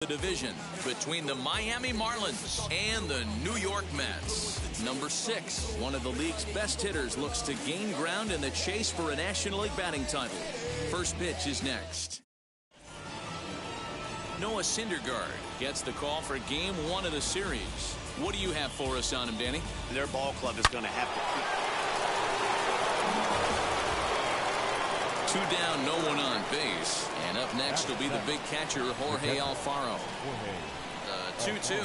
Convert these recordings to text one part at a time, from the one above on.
The division between the Miami Marlins and the New York Mets. Number 6, one of the league's best hitters, looks to gain ground in the chase for a National League batting title. First pitch is next. Noah Syndergaard gets the call for game 1 of the series. What do you have for us on him, Danny? Their ball club is going to have to keep. 2 down, no one on base. And up next will be the big catcher, Jorge Alfaro. 2-2.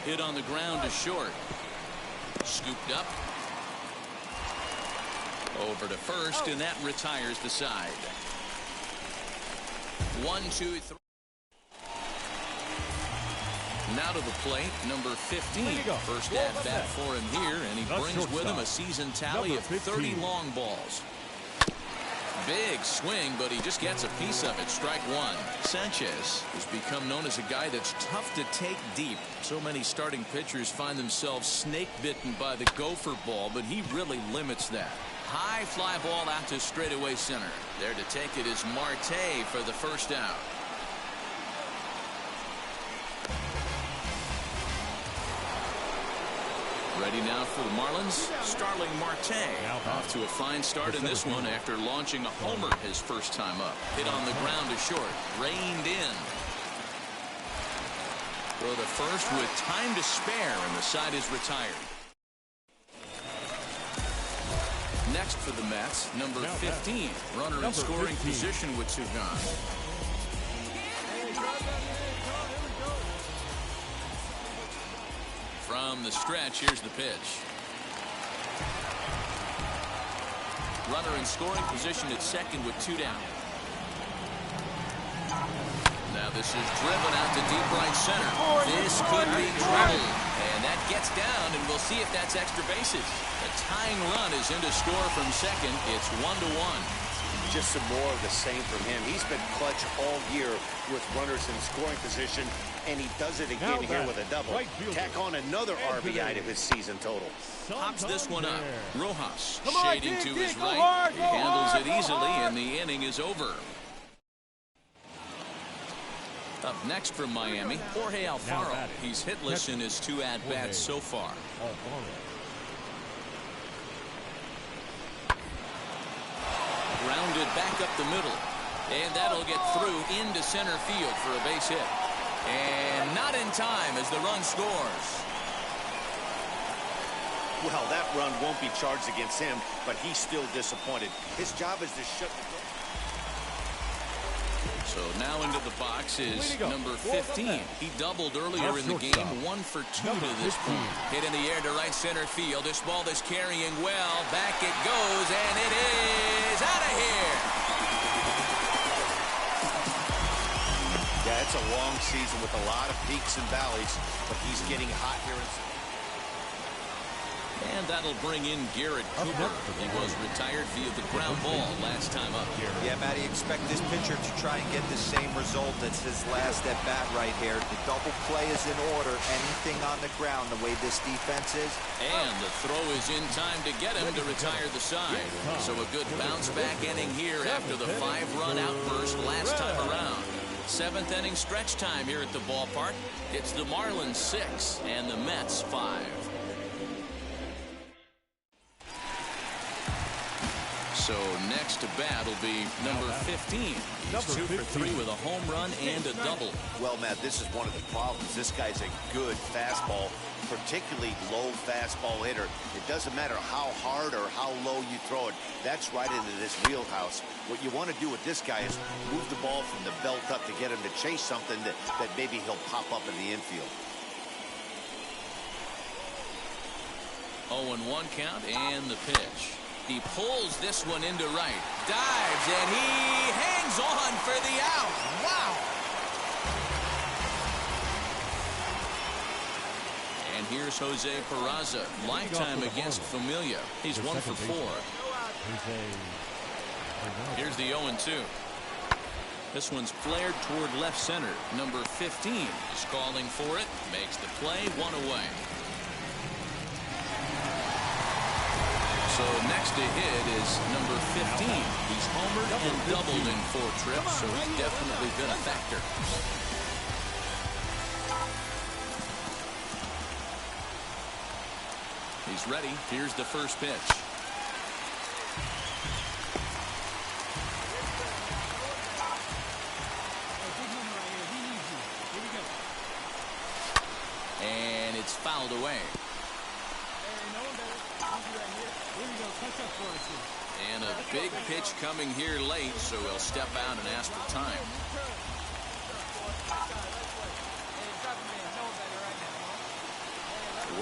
Hit on the ground to short. Scooped up. Over to first, and that retires the side. 1-2-3. Now to the plate, number 15. First at bat for him here, and he brings with him a season tally of 30 long balls. Big swing, but he just gets a piece of it. Strike 1. Sanchez has become known as a guy that's tough to take deep. So many starting pitchers find themselves snake bitten by the gopher ball, but he really limits that. High fly ball out to straightaway center. There to take it is Marte for the first out. Ready now for the Marlins, Starling Marte. Off to a fine start in this one after launching a homer his first time up. Hit on the ground to short. Reined in. Throw to first with time to spare, and the side is retired. Next for the Mets, number 15. Runner in scoring position with 2 gone. From the stretch, here's the pitch. Runner in scoring position at second with 2 down. Now this is driven out to deep right center. This could be trouble. And that gets down, and we'll see if that's extra bases. The tying run is in to score from second. It's 1-1. Just some more of the same from him. He's been clutch all year with runners in scoring position, and he does it again here with a double. Tack on another RBI to his season total. Pops this one up. Rojas shading to his right. He handles it easily, and the inning is over. Up next from Miami, Jorge Alfaro. He's hitless in his 2 at-bats so far. Grounded back up the middle, and that'll get through into center field for a base hit, and not in time as the run scores. Well, that run won't be charged against him, but he's still disappointed. His job is to shut the door. So now into the box is number 15. He doubled earlier in the game, 1 for 2 to this point. Hit in the air to right center field. This ball is carrying well. Back it goes, and it is out of here. Yeah, it's a long season with a lot of peaks and valleys, but he's getting hot here. And that'll bring in Garrett Cooper. He was retired via the ground ball last time up. Yeah, Matty, expect this pitcher to try and get the same result as his last at bat right here. The double play is in order. Anything on the ground the way this defense is. And the throw is in time to get him to retire the side. So a good bounce back inning here after the 5-run outburst last time around. 7th inning stretch time here at the ballpark. It's the Marlins 6 and the Mets 5. So next to bat will be number 15. He's 2 for 3 with a home run and a double. Well, Matt, this is one of the problems. This guy's a good fastball, particularly low fastball hitter. It doesn't matter how hard or how low you throw it. That's right into this wheelhouse. What you want to do with this guy is move the ball from the belt up to get him to chase something that maybe he'll pop up in the infield. 0-1 count and the pitch. He pulls this one into right. Dives, and he hangs on for the out. Wow. And here's Jose Peraza. Lifetime against Familia. He's 1 for 4. Here's the 0-2. This one's flared toward left center. Number 15 is calling for it. Makes the play, 1 away. So next to hit is number 15. He's homered and doubled in 4 trips, so he's definitely been a factor. He's ready. Here's the first pitch. And it's fouled away. And a big pitch coming here late, so he'll step out and ask for time.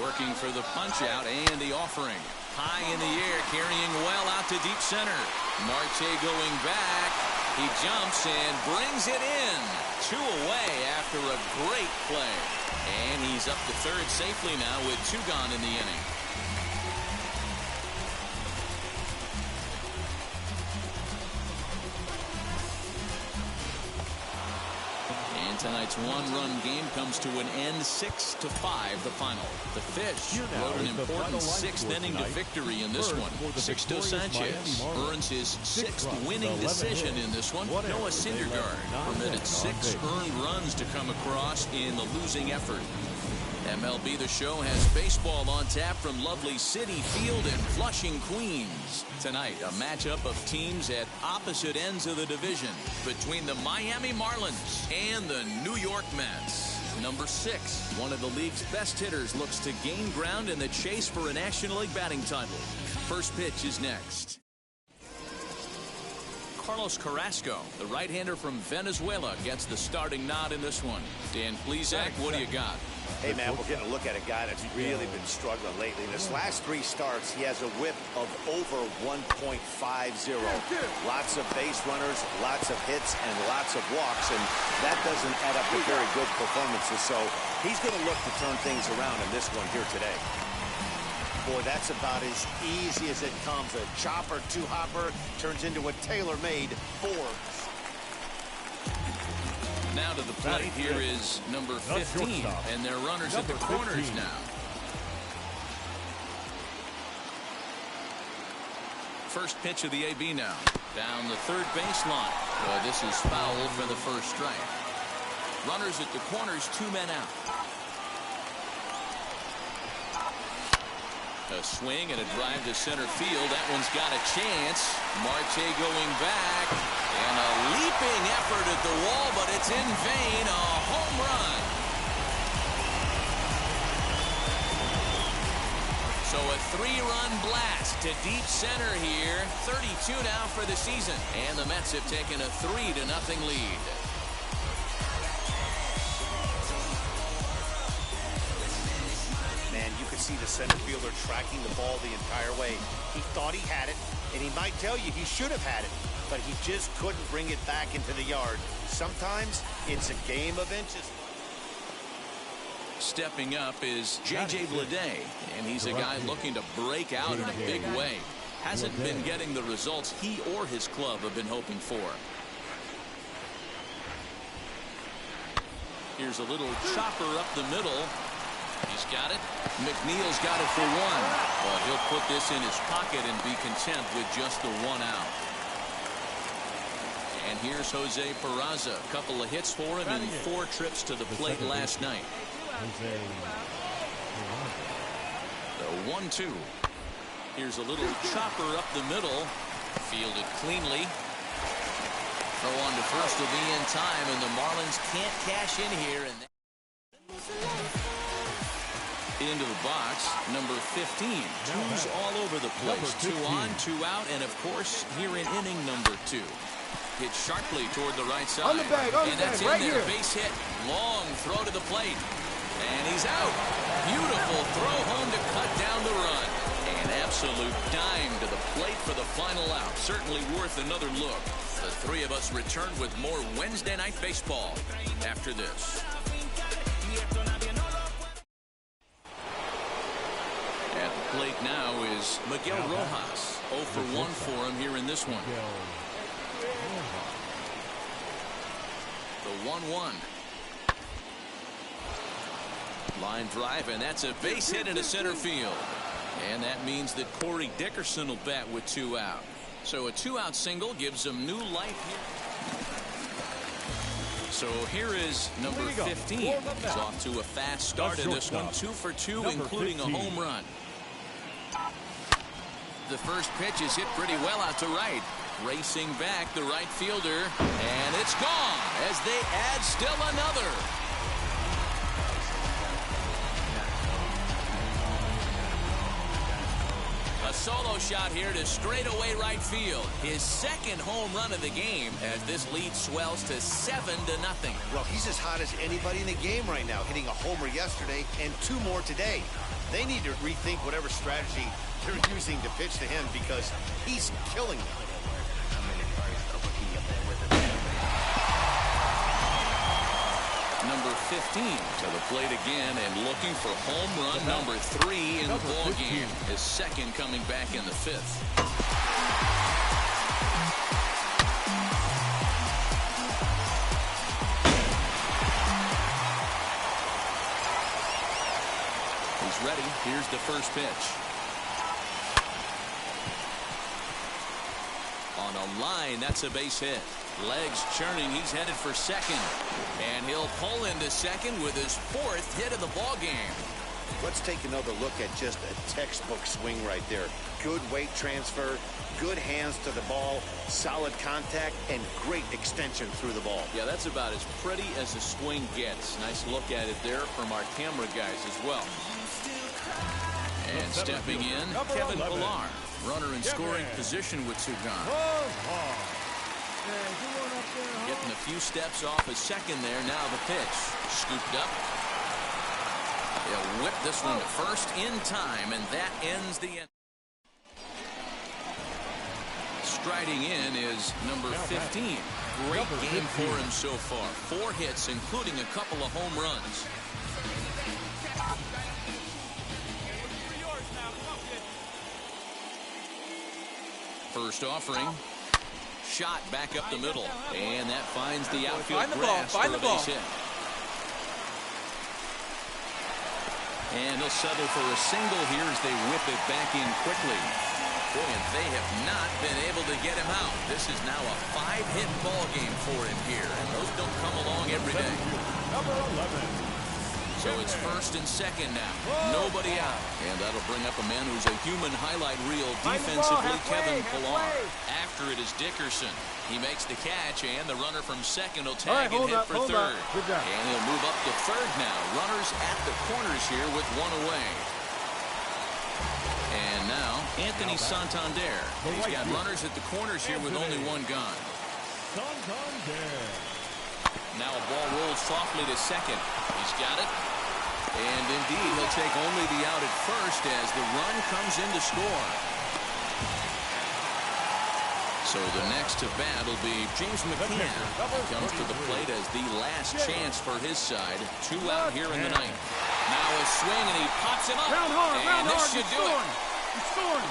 Working for the punch out and the offering. High in the air, carrying well out to deep center. Marte going back. He jumps and brings it in. 2 away after a great play. And he's up to third safely now with 2 gone in the inning. Tonight's 1-run game comes to an end, 6-5 the final. The Fish wrote an important 6th inning to victory in this one. Sixto Sanchez earns his 6th winning decision in this one. Noah Syndergaard permitted 6 earned runs to come across in the losing effort. MLB The Show has baseball on tap from lovely Citi Field in Flushing, Queens. Tonight, a matchup of teams at opposite ends of the division between the Miami Marlins and the New York Mets. Number 6, one of the league's best hitters, looks to gain ground in the chase for a National League batting title. First pitch is next. Carlos Carrasco, the right-hander from Venezuela, gets the starting nod in this one. Dan Plesac, what do you got? Hey, man, we're getting a look at a guy that's really been struggling lately. In his last 3 starts, he has a whip of over 1.50. Lots of base runners, lots of hits, and lots of walks, and that doesn't add up to very good performances. So he's going to look to turn things around in this one here today. Boy, that's about as easy as it comes. A chopper, 2-hopper turns into a tailor-made 4s. Now to the plate, here is number 15, and they're runners at the corners now. First pitch of the AB now. Down the third baseline. Well, this is foul for the first strike. Runners at the corners, 2 men out. A swing and a drive to center field. That one's got a chance. Marte going back. And a leaping effort at the wall, but it's in vain. A home run. So a 3-run blast to deep center here. 32 now for the season. And the Mets have taken a 3-0 lead. Man, you could see the center fielder tracking the ball the entire way. He thought he had it, and he might tell you he should have had it, but he just couldn't bring it back into the yard. Sometimes it's a game of inches. Stepping up is J.J. Bleday, and he's a guy looking to break out in a big way. Hasn't been getting the results he or his club have been hoping for. Here's a little chopper up the middle. He's got it. McNeil's got it for 1. But he'll put this in his pocket and be content with just the 1 out. And here's Jose Peraza. A couple of hits for him and 4 trips to the plate last night. The 1-2. Here's a little chopper up the middle. Fielded cleanly. Throw on to first will be in time, and the Marlins can't cash in here. And into the box, number 15. 2s all over the place. 2 on, 2 out, and of course, here in inning number 2. Hit sharply toward the right side. On the bag, and that's in there. Base hit. Long throw to the plate. And he's out. Beautiful throw home to cut down the run. An absolute dime to the plate for the final out. Certainly worth another look. The 3 of us return with more Wednesday Night Baseball after this. At the plate now is Miguel Rojas. 0 for 1 for him here in this one. The 1-1. Line drive, and that's a base hit into center field. And that means that Corey Dickerson will bat with 2 out. So a 2-out single gives them new life here. So here is number 15. He's off to a fast start in this one. 2 for 2, including a home run. The first pitch is hit pretty well out to right. Racing back, the right fielder, and it's gone as they add still another. A solo shot here to straightaway right field. His second home run of the game as this lead swells to 7-0. Well, he's as hot as anybody in the game right now, hitting a homer yesterday and 2 more today. They need to rethink whatever strategy they're using to pitch to him because he's killing them. Number 15 to the plate again and looking for home run number 3 in the ball game. His second coming back in the 5th. He's ready. Here's the first pitch. On a line, that's a base hit. Legs churning, he's headed for second. And he'll pull into second with his 4th hit of the ball game. Let's take another look at just a textbook swing right there. Good weight transfer, good hands to the ball, solid contact, and great extension through the ball. Yeah, that's about as pretty as a swing gets. Nice look at it there from our camera guys as well. And stepping in, Kevin Pillar. Runner in scoring position with 2 gone. Getting a few steps off his second there. Now the pitch. Scooped up. He'll whip this one to first in time, and that ends the end. Striding in is number 15. Great game for him so far. 4 hits, including a couple of home runs. First offering. Shot back up the middle. And that finds the outfield grass for a base hit. And they'll settle for a single here as they whip it back in quickly. Boy, and they have not been able to get him out. This is now a 5-hit ball game for him here. And those don't come along every day. Number 11. So it's first and second now. Nobody out. And that'll bring up a man who's a human highlight reel defensively, Kevin Pillar. After it is Dickerson. He makes the catch, and the runner from second will tag and hit for third. And he'll move up to third now. Runners at the corners here with 1 away. And now, Anthony Santander. He's got runners at the corners here with only 1 gone. Now a ball rolls softly to second. He's got it. And indeed, he'll take only the out at first as the run comes in to score. So the next to bat will be James McCann. He comes to the plate as the last chance for his side. 2 out here in the 9th. Now a swing, and he pops him up. And this should do it.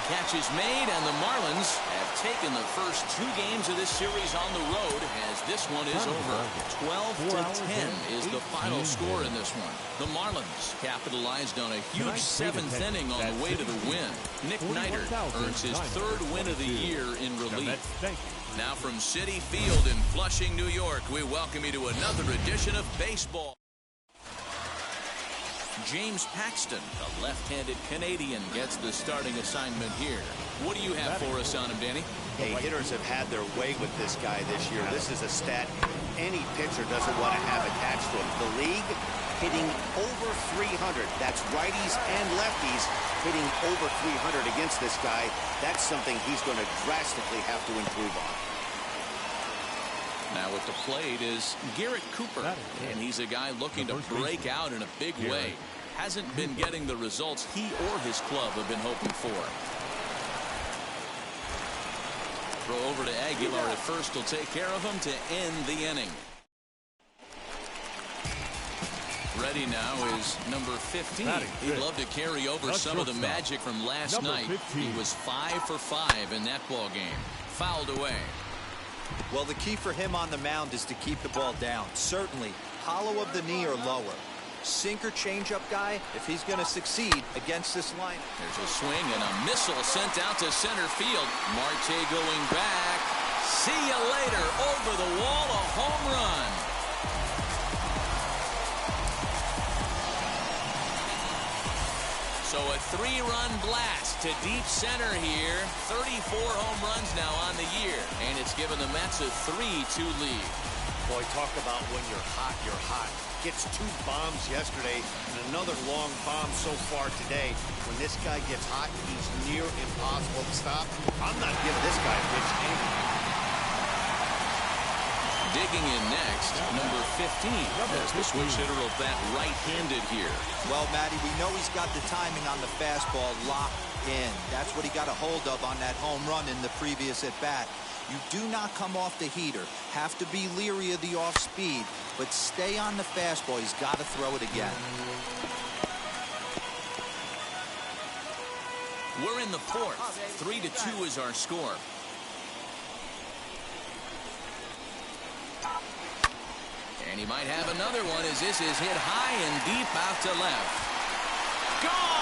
Catch is made, and the Marlins have taken the first 2 games of this series on the road as this one is over. 12-10 is the final score in this one. The Marlins capitalized on a huge 7th inning on the way to the win. Nick Neidert earns his 3rd win of the year in relief. Now from Citi Field in Flushing, New York, we welcome you to another edition of baseball. James Paxton, the left-handed Canadian, gets the starting assignment here. What do you have for us on him, Danny? Hey, hitters have had their way with this guy this year. This is a stat any pitcher doesn't want to have attached to him. The league hitting over 300. That's righties and lefties hitting over 300 against this guy. That's something he's going to drastically have to improve on. Now at the plate is Garrett Cooper, and he's a guy looking to break out in a big way. Hasn't been getting the results he or his club have been hoping for. Throw over to Aguilar at first will take care of him to end the inning. Ready now is number 15. He'd love to carry over some of the magic from last night. He was 5 for 5 in that ball game. Fouled away. Well, the key for him on the mound is to keep the ball down. Certainly, hollow of the knee or lower. sinker changeup guy if he's going to succeed against this lineup. There's a swing and a missile sent out to center field. Marte going back. See you later. Over the wall, a home run. So a 3-run blast to deep center here. 34 home runs now on the year. And it's given the Mets a 3-2 lead. Boy, talk about when you're hot, you're hot. Gets 2 bombs yesterday and another long bomb so far today. When this guy gets hot, he's near impossible to stop. I'm not giving this guy a pitch anything. Digging in next, number 15, as the switch hitter will bat right-handed here. Well, Matty, we know he's got the timing on the fastball locked in. That's what he got a hold of on that home run in the previous at-bat. You do not come off the heater. Have to be leery of the off-speed, but stay on the fastball. He's got to throw it again. We're in the 4th. 3-2 is our score. And he might have another one as this is hit high and deep out to left. Gone!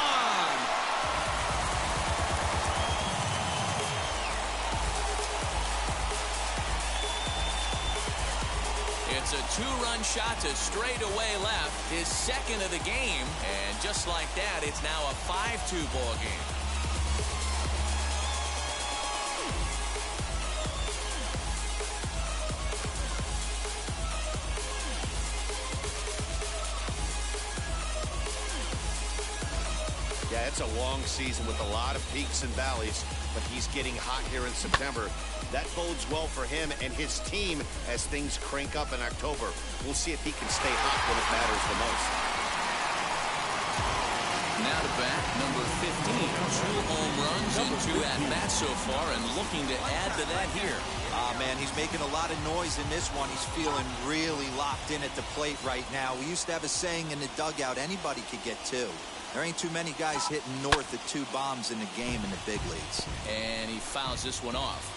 It's a 2-run shot to straightaway left, his second of the game. And just like that, it's now a 5-2 ball game. Yeah, it's a long season with a lot of peaks and valleys, but he's getting hot here in September. That bodes well for him and his team as things crank up in October. We'll see if he can stay hot when it matters the most. Now to bat, number 15. 2 home runs and 2 at-bats so far, and looking to add to that here. Man, he's making a lot of noise in this one. He's feeling really locked in at the plate right now. We used to have a saying in the dugout, anybody could get 2. There ain't too many guys hitting north of 2 bombs in the game in the big leagues. And he fouls this one off.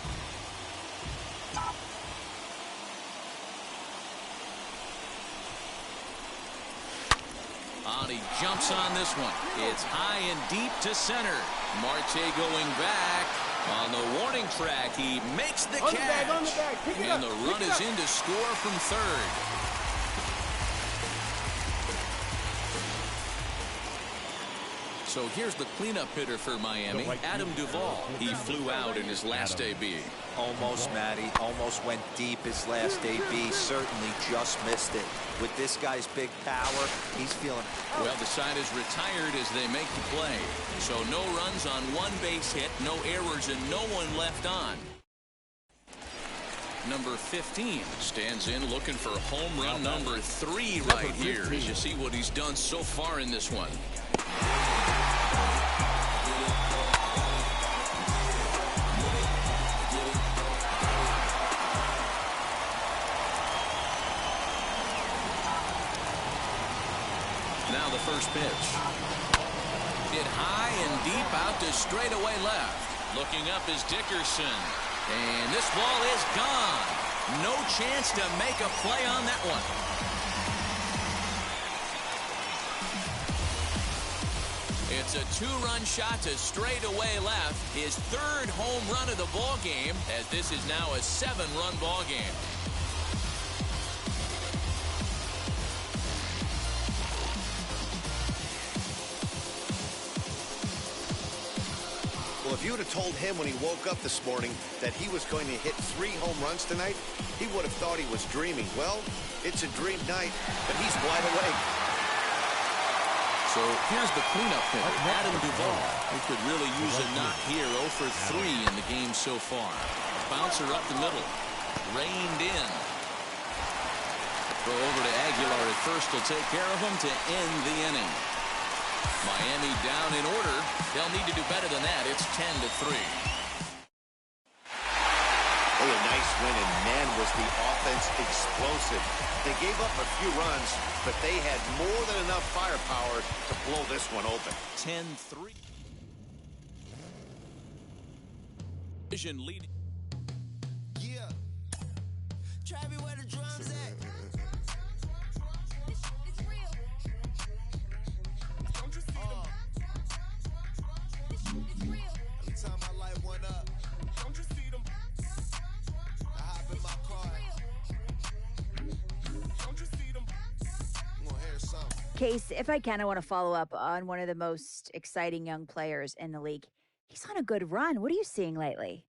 He jumps on this one. It's high and deep to center. Marte going back. On the warning track, he makes the catch. And the run is in to score from third. So here's the cleanup hitter for Miami, Adam Duvall. He flew out in his last AB. Almost, Matty. Almost went deep his last AB. Certainly just missed it. With this guy's big power, he's feeling it. Well, the side is retired as they make the play. So no runs on 1 base hit, no errors, and no one left on. Number 15 stands in looking for home run number 3 right here as you see what he's done so far in this one. Now the first pitch. Hit high and deep out to straightaway left. Looking up is Dickerson. And this ball is gone. No chance to make a play on that one. It's a 2-run shot to straightaway left. His 3rd home run of the ball game, as this is now a 7-run ball game. Well, if you would have told him when he woke up this morning that he was going to hit 3 home runs tonight, he would have thought he was dreaming. Well, it's a dream night, but he's wide awake. So here's the cleanup hitter, Adam Duvall, who could really use a knock here. 0 for 3 in the game so far. Bouncer up the middle. Reined in. Throw over to Aguilar at first will take care of him to end the inning. Miami down in order. They'll need to do better than that. It's 10-3. Oh, a nice win, and man, was the offense explosive. They gave up a few runs, but they had more than enough firepower to blow this one open. 10-3. Vision leading. Yeah. Try me where the drums at. Case, if I can, I want to follow up on one of the most exciting young players in the league. He's on a good run. What are you seeing lately?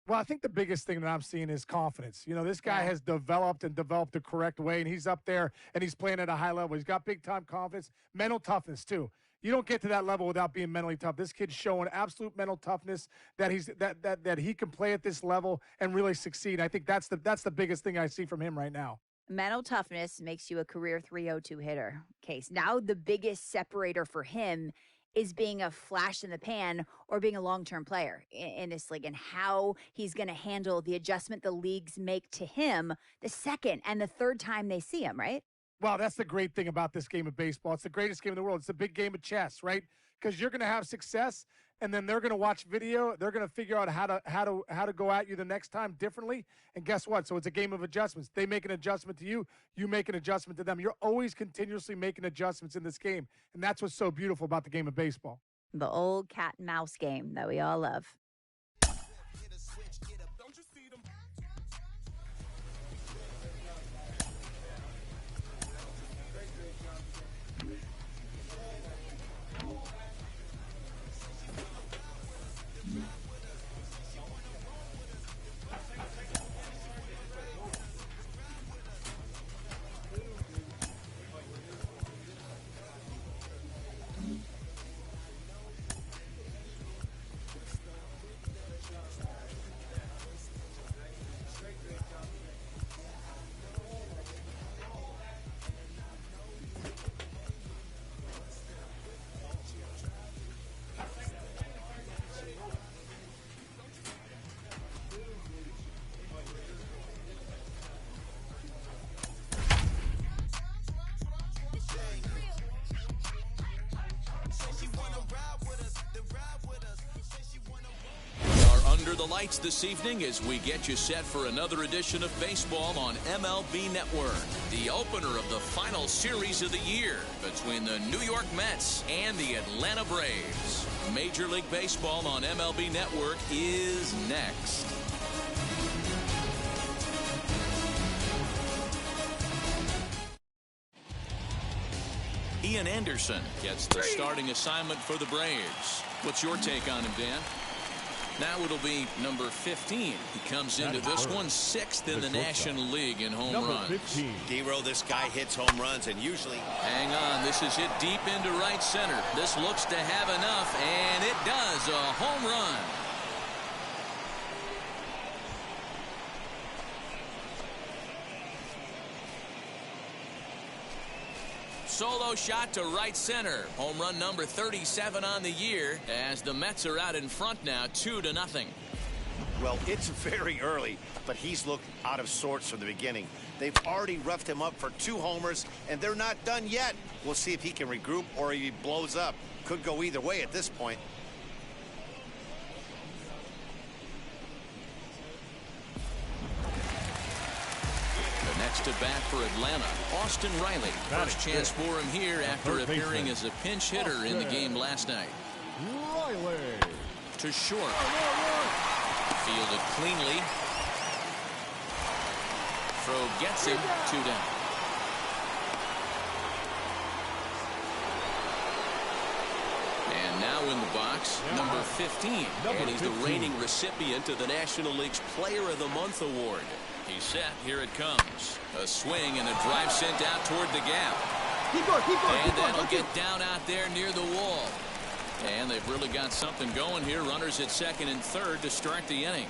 Well, I think the biggest thing that I'm seeing is confidence. You know, this guy has developed the correct way, and he's up there, and he's playing at a high level. He's got big-time confidence, mental toughness, too. You don't get to that level without being mentally tough. This kid's showing absolute mental toughness that he can play at this level and really succeed. I think that's the biggest thing I see from him right now. Mental toughness makes you a career 302 hitter. Case. Now the biggest separator for him is being a flash in the pan or being a long-term player in this league, and how he's going to handle the adjustment the leagues make to him the second and the third time they see him, right? Well, that's the great thing about this game of baseball. It's the greatest game in the world. It's a big game of chess, right? Because you're going to have success, and then they're going to watch video. They're going to figure out how to go at you the next time differently. And guess what? So it's a game of adjustments. They make an adjustment to you. You make an adjustment to them. You're always continuously making adjustments in this game, and that's what's so beautiful about the game of baseball. The old cat and mouse game that we all love. Under the lights this evening as we get you set for another edition of baseball on MLB Network. The opener of the final series of the year between the New York Mets and the Atlanta Braves. Major League Baseball on MLB Network is next. Ian Anderson gets the starting assignment for the Braves. What's your take on him, Dan? Now it'll be number 15. He comes into this one 6th in the National League in home runs. D-Row, this guy hits home runs, and usually... Hang on, this is hit deep into right center. This looks to have enough, and it does. A home run. Solo shot to right center. Home run number 37 on the year as the Mets are out in front now 2-0. Well, it's very early, but he's looked out of sorts from the beginning. They've already roughed him up for 2 homers, and they're not done yet. We'll see if he can regroup or he blows up. Could go either way at this point. Next to bat for Atlanta, Austin Riley. First chance for him here after appearing as a pinch hitter in the game last night. Riley. To short. Fielded cleanly. Throw gets him. 2 down. And now in the box, number 15. And he's the reigning recipient of the National League's Player of the Month award. He's set. Here it comes. A swing and a drive sent out toward the gap. And that'll get down out there near the wall. And they've really got something going here. Runners at second and third to start the inning.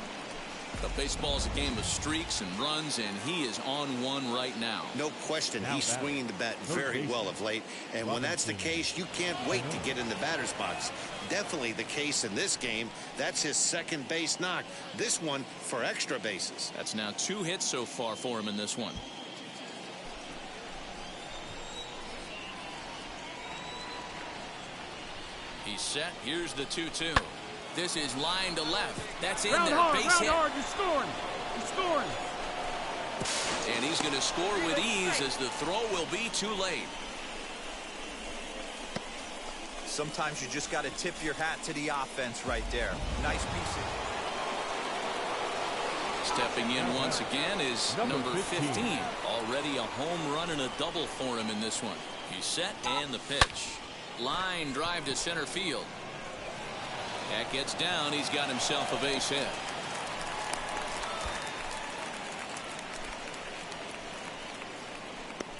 But baseball's a game of streaks and runs, and he is on one right now. No question, he's swinging the bat very well of late. And when that's the case, you can't wait to get in the batter's box. Definitely the case in this game. That's his second base knock. This one for extra bases. That's now 2 hits so far for him in this one. He's set. Here's the 2-2. This is line to left. That's in there. Base hit. You're scoring. You're scoring. And he's going to score with ease as the throw will be too late. Sometimes you just got to tip your hat to the offense right there. Nice piece. Stepping in once again is number 15. Already a home run and a double for him in this one. He's set and the pitch. Line drive to center field. That gets down. He's got himself a base hit.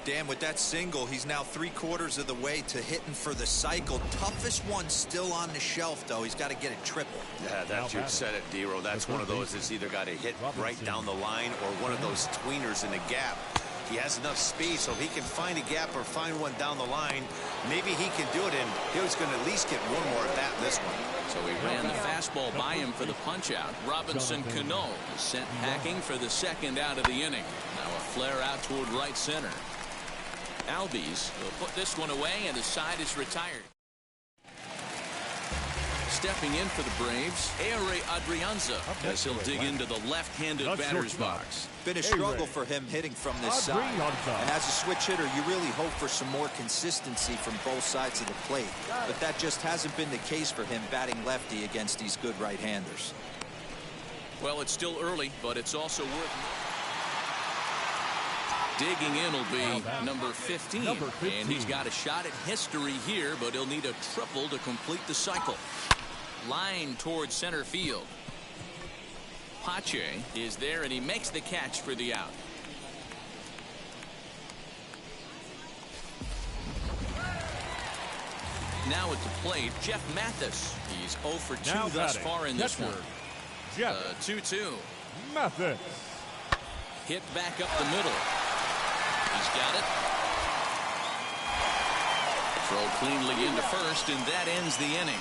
Dan, with that single, he's now 3/4 of the way to hitting for the cycle. Toughest one still on the shelf, though. He's got to get a triple. Yeah, that's you said it, Dero. That's one of those that's either got to hit right down the line or one of those tweeners in the gap. He has enough speed, so if he can find a gap or find one down the line, maybe he can do it, and he was going to at least get one more at bat in this one. So he ran the fastball by him for the punch-out. Robinson Cano is sent packing for the second out of the inning. Now a flare out toward right center. Albies will put this one away, and the side is retired. Stepping in for the Braves, Ehire Adrianza, as he'll dig into the left-handed batter's box. Been a struggle for him hitting from this side. And as a switch hitter, you really hope for some more consistency from both sides of the plate. But that just hasn't been the case for him batting lefty against these good right-handers. Well, it's still early, but it's also worth digging in will be number 15. And he's got a shot at history here, but he'll need a triple to complete the cycle. Line towards center field. Pache is there, and he makes the catch for the out. Now at the plate, Jeff Mathis. He's 0 for 2 thus far in this one. 2-2. Mathis. Hit back up the middle. He's got it. Throw cleanly into first, and that ends the inning.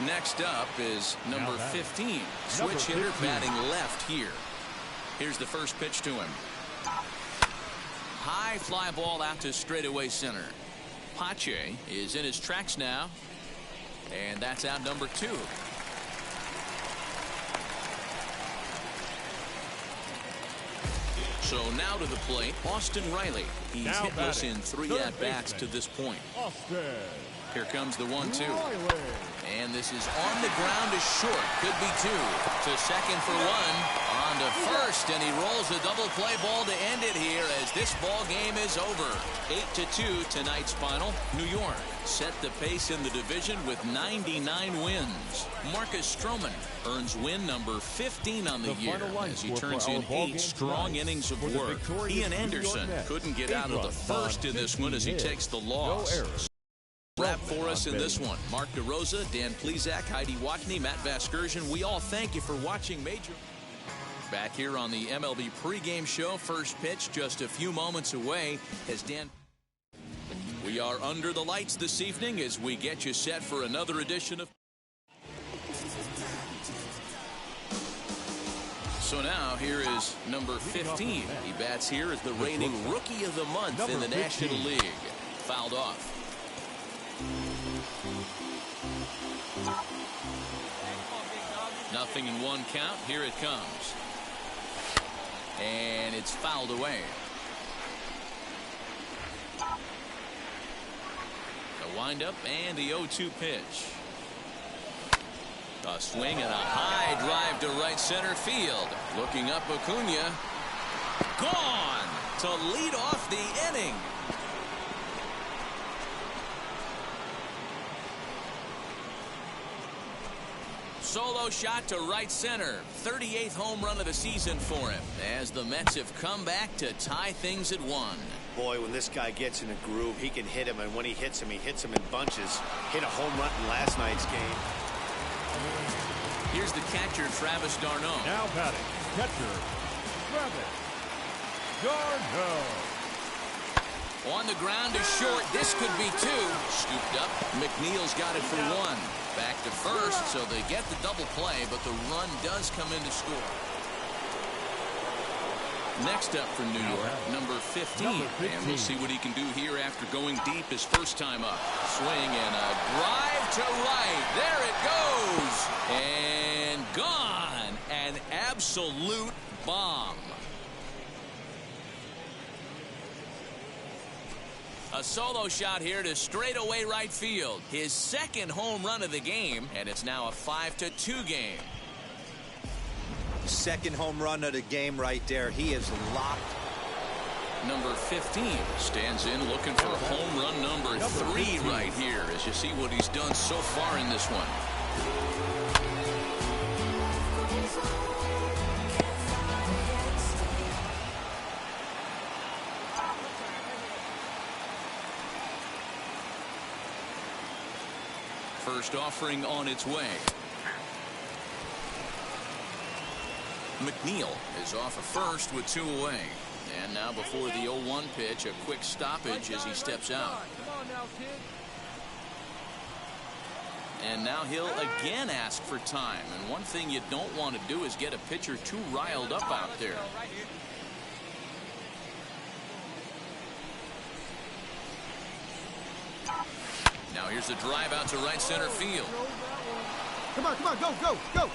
Next up is number 15. Switch hitter batting left here. Here's the first pitch to him. High fly ball out to straightaway center. Pache is in his tracks now, and that's out number 2. So now to the plate, Austin Riley. He's hitless in 3 at-bats to this point. Here comes the 1-2. And this is on the ground to short. Could be 2. To second for 1. On to first, and he rolls a double play ball to end it here as this ball game is over. 8-2 tonight's final. New York set the pace in the division with 99 wins. Marcus Stroman earns win number 15 on the year as he turns in 8 strong innings of work. Ian Anderson couldn't get out of the first in this one as he takes the loss. Wrap for us in this one. Mark DeRosa, Dan Plezak, Heidi Watney, Matt Vasgersian. We all thank you for watching Major. Back here on the MLB pregame show. First pitch just a few moments away as Dan. We are under the lights this evening as we get you set for another edition of. So now here is number 15. He bats here as the reigning Rookie of the Month in the National League. Fouled off. Nothing in 1 count. Here it comes. And it's fouled away. The windup and the 0-2 pitch. A swing and a high drive to right center field. Looking up, Acuna. Gone to lead off the inning. Solo shot to right center. 38th home run of the season for him as the Mets have come back to tie things at 1. Boy, when this guy gets in a groove, he can hit him, and when he hits him in bunches. Hit a home run in last night's game. Here's the catcher, Travis d'Arnaud. Now batting, catcher, Travis d'Arnaud. On the ground to short. This could be 2. Scooped up. McNeil's got it for 1. Back to first, so they get the double play, but the run does come in to score. Next up for New York, number 15. And we'll see what he can do here after going deep his first time up. Swing and a drive to right. There it goes. And gone. An absolute bomb. A solo shot here to straightaway right field. His second home run of the game, and it's now a 5-2 game. Second home run of the game right there. He is locked. Number 15 stands in looking for home run number 3 right here as you see what he's done so far in this one. First offering on its way. McNeil is off of first with 2 away. And now before the 0-1 pitch, a quick stoppage as he steps out. And now he'll again ask for time. And one thing you don't want to do is get a pitcher too riled up out there. Now here's the drive out to right center field. Come on, go.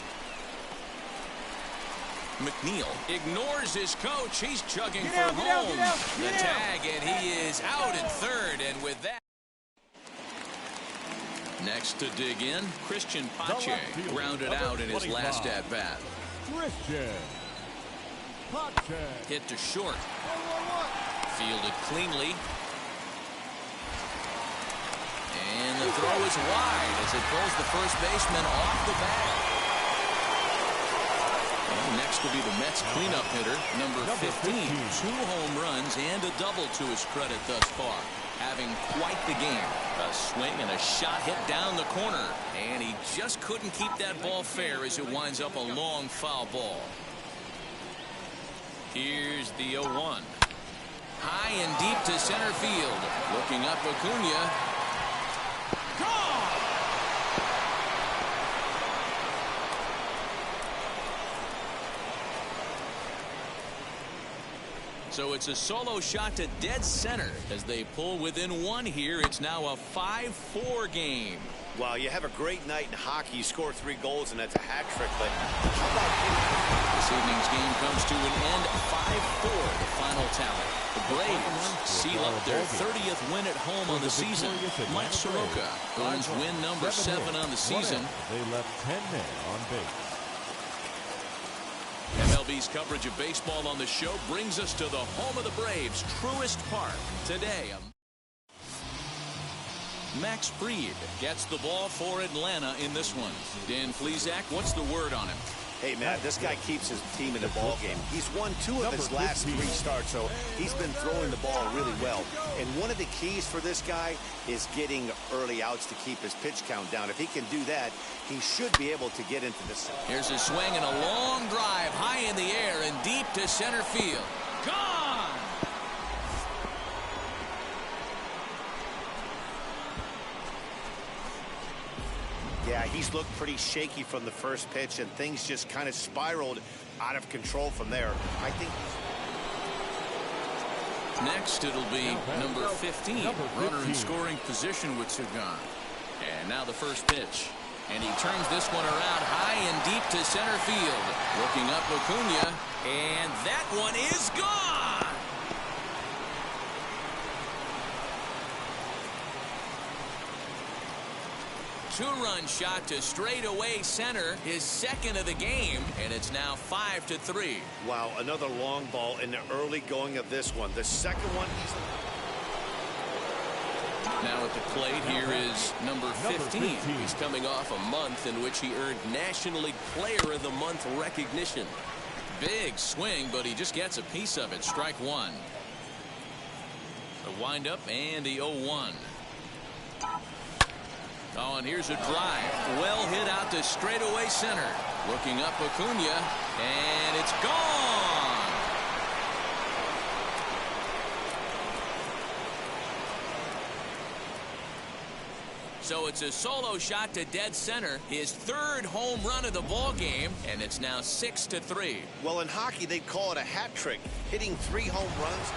McNeil ignores his coach. He's chugging for home. The tag, and he is out at third. And with that, next to dig in, Christian Pache grounded out in his last at bat. Christian Pache. Hit to short. Fielded cleanly. And the throw is wide as it pulls the first baseman off the bag. And next will be the Mets cleanup hitter, number 15. 2 home runs and a double to his credit thus far. Having quite the game. A swing and a shot hit down the corner. And he just couldn't keep that ball fair as it winds up a long foul ball. Here's the 0-1. High and deep to center field. Looking up Acuna. So it's a solo shot to dead center as they pull within 1 here. It's now a 5-4 game. Wow, you have a great night in hockey. You score 3 goals, and that's a hat trick. But how about this evening's game comes to an end 5-4, the final tally. The Braves seal up their 30th win at home on the season. Mike Soroka earns win number 7 on the season. They left 10 men on base. MLB's coverage of baseball on the show brings us to the home of the Braves, Truist Park. Today, Max Fried gets the ball for Atlanta in this one. Dan Plesac, what's the word on him? Hey, Matt, this guy keeps his team in the ball game. He's won 2 of his last 3 starts, so he's been throwing the ball really well. And one of the keys for this guy is getting early outs to keep his pitch count down. If he can do that, he should be able to get into this. Here's a swing and a long drive high in the air and deep to center field. Gone! Yeah, he's looked pretty shaky from the first pitch, and things just kind of spiraled out of control from there. I think. Next, it'll be number 15, runner in scoring position with Sagan. And now the first pitch. And he turns this one around high and deep to center field. Looking up Acuna, and that one is gone! Two-run shot to straightaway center, his second of the game, and it's now 5-3. Wow, another long ball in the early going of this one. The second one. Now at the plate here is number 15. He's coming off a month in which he earned National League Player of the Month recognition. Big swing, but he just gets a piece of it. Strike 1. The windup and the 0-1. Oh, and here's a drive. Well hit out to straightaway center. Looking up Acuna, and it's gone. So it's a solo shot to dead center, his third home run of the ball game, and it's now 6-3. Well, in hockey, they'd call it a hat trick, hitting 3 home runs.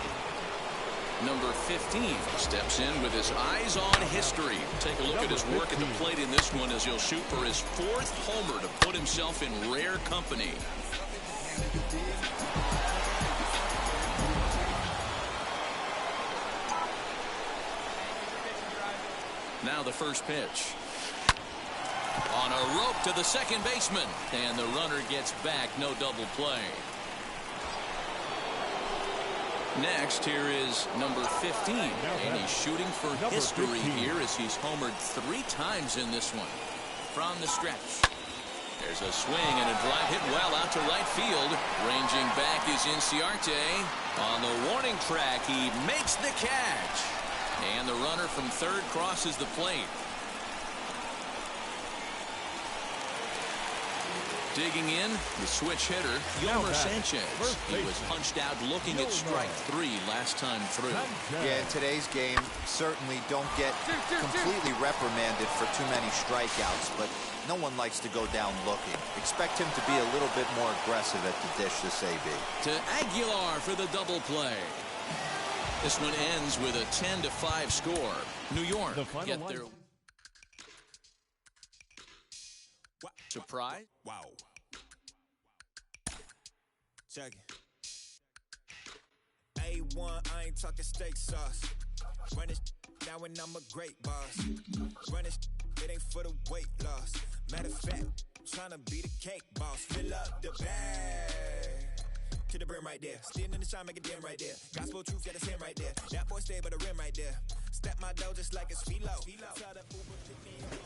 Number 15 steps in with his eyes on history. Take a look at his work at the plate in this one as he'll shoot for his 4th homer to put himself in rare company. Now the first pitch. On a rope to the second baseman. And the runner gets back. No double play. Next, here is number 15. And he's shooting for history here as he's homered 3 times in this one. From the stretch. There's a swing and a drive hit well out to right field. Ranging back is Inciarte. On the warning track, he makes the catch. And the runner from third crosses the plate. Digging in, the switch hitter, Yomer Sanchez. He was punched out looking at strike 3 last time through. Yeah, in today's game, certainly don't get completely reprimanded for too many strikeouts, but no one likes to go down looking. Expect him to be a little bit more aggressive at the dish this AB. To Aguilar for the double play. This one ends with a 10-5 score. New York get their surprise. Wow. Check it. A1, I ain't talking steak sauce. Running now and I'm a great boss. Running it ain't for the weight loss. Matter of fact, trying to be the cake boss. Fill up the bag. To the brim right there. Standing in the shine, make a dim right there. Gospel truth, got a sin right there. That boy stay by the rim right there. Step my dough just like it's philo. Tell the Uber, pick me up.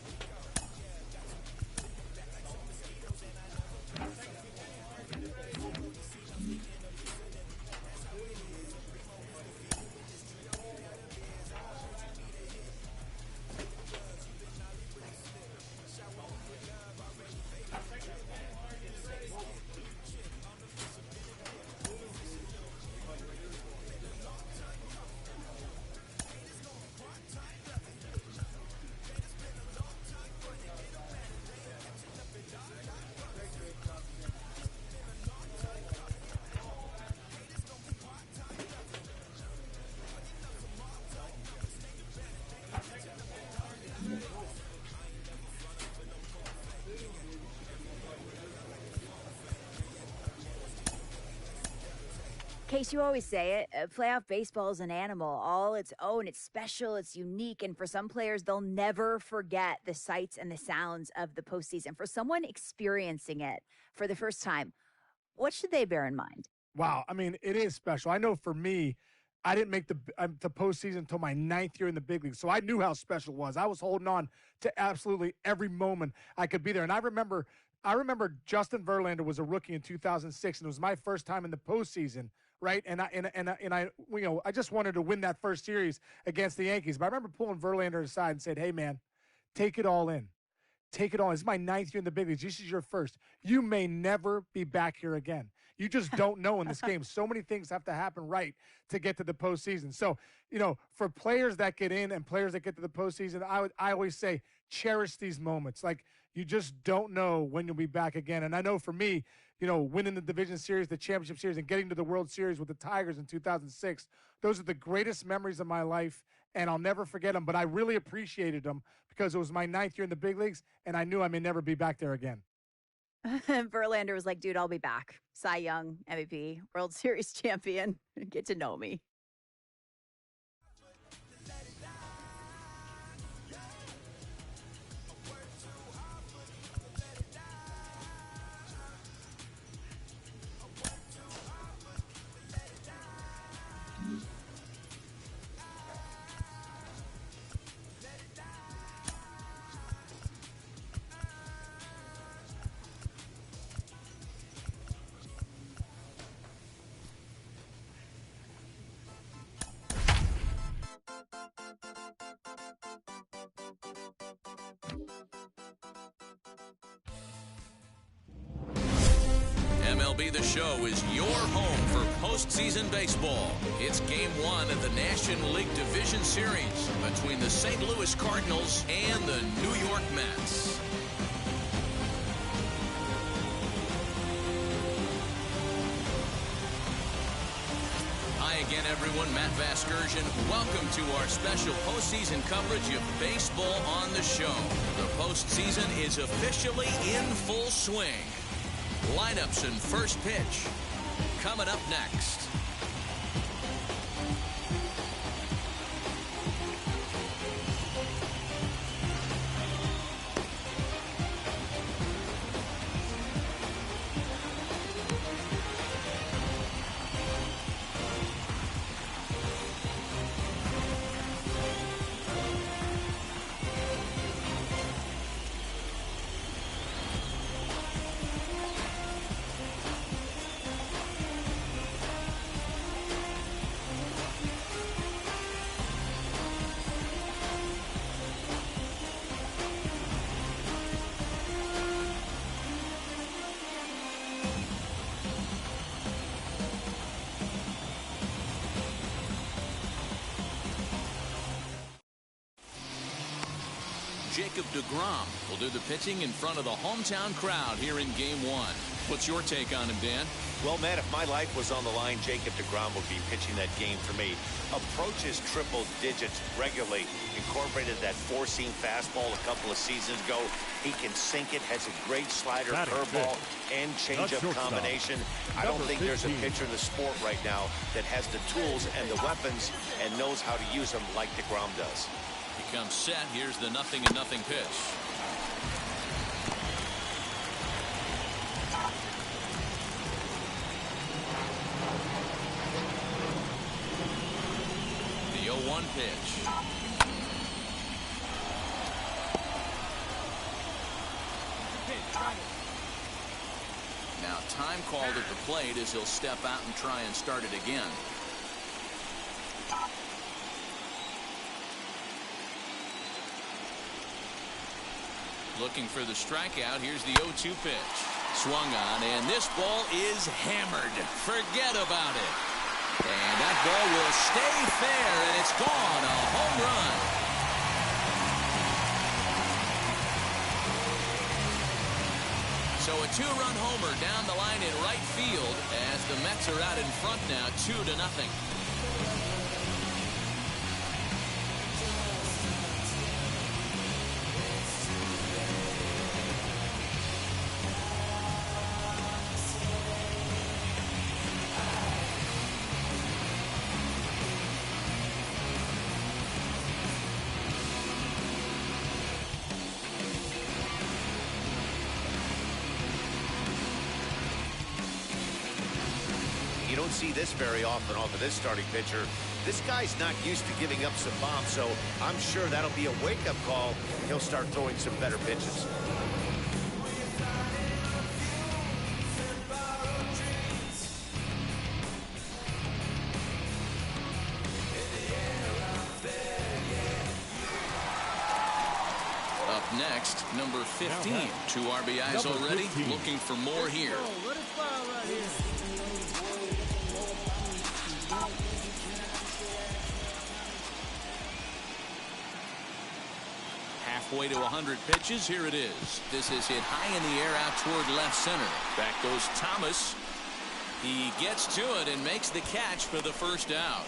Case, you always say it, playoff baseball is an animal, all its own. It's special, it's unique, and for some players, they'll never forget the sights and the sounds of the postseason. For someone experiencing it for the first time, what should they bear in mind? Wow, I mean, it is special. I know for me, I didn't make the postseason until my 9th year in the big league, so I knew how special it was. I was holding on to absolutely every moment I could be there, and I remember Justin Verlander was a rookie in 2006, and it was my first time in the postseason. Right, and I just wanted to win that first series against the Yankees. But I remember pulling Verlander aside and said, "Hey, man, take it all in. Take it all. This is my 9th year in the big leagues. This is your first. You may never be back here again. You just don't know in this game. So many things have to happen right to get to the postseason. So, for players that get in and players that get to the postseason, I always say cherish these moments. Like, you just don't know when you'll be back again. And I know for me, winning the division series, the championship series, and getting to the World Series with the Tigers in 2006, those are the greatest memories of my life, and I'll never forget them. But I really appreciated them because it was my 9th year in the big leagues, and I knew I may never be back there again. Verlander was like, dude, I'll be back. Cy Young, MVP, World Series champion. Get to know me. MLB The Show is your home for postseason baseball. It's Game 1 of the National League Division Series between the St. Louis Cardinals and the New York Mets. Hi again, everyone. Matt Vasgersian. Welcome to our special postseason coverage of baseball on the show. The postseason is officially in full swing. Lineups and first pitch coming up next. Jacob deGrom will do the pitching in front of the hometown crowd here in Game 1. What's your take on him, Dan? Well, Matt, if my life was on the line, Jacob deGrom would be pitching that game for me. Approaches triple digits regularly. Incorporated that four-seam fastball a couple of seasons ago. He can sink it, has a great slider, curveball, and changeup combination. I don't think there's a pitcher in the sport right now that has the tools and the weapons and knows how to use them like deGrom does. He comes set. Here's the 0-0 pitch. The 0-1 pitch. Now time called at the plate as he'll step out and try and start it again. Looking for the strikeout. Here's the 0-2 pitch. Swung on, and this ball is hammered. Forget about it. And that ball will stay fair, and it's gone. A home run. So a two-run homer down the line in right field as the Mets are out in front now, 2-0. You don't see this very often off of this starting pitcher. This guy's not used to giving up some bombs, so I'm sure that'll be a wake-up call. He'll start throwing some better pitches. Up next, number 15. 2 RBIs already. Looking for more here. Halfway to 100 pitches. Here it is. This is hit high in the air out toward left center. Back goes Thomas. He gets to it and makes the catch for the first out.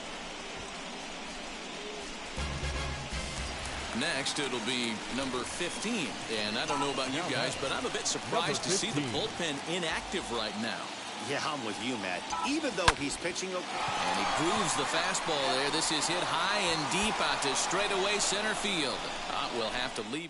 Next, it'll be number 15. And I don't know about you guys, but I'm a bit surprised to see the bullpen inactive right now. Yeah, I'm with you, Matt. Even though he's pitching okay. And he grooves the fastball there. This is hit high and deep out to straightaway center field. Will have to leave.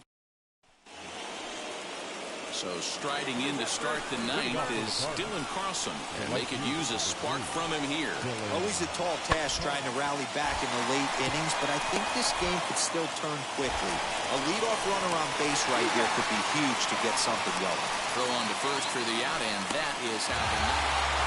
So striding in to start the ninth is Dylan Carlson. And they could use a spark from him here. Always a tall task trying to rally back in the late innings, but I think this game could still turn quickly. A leadoff runner on base right here could be huge to get something going. Throw on to first for the out, and that is how the night.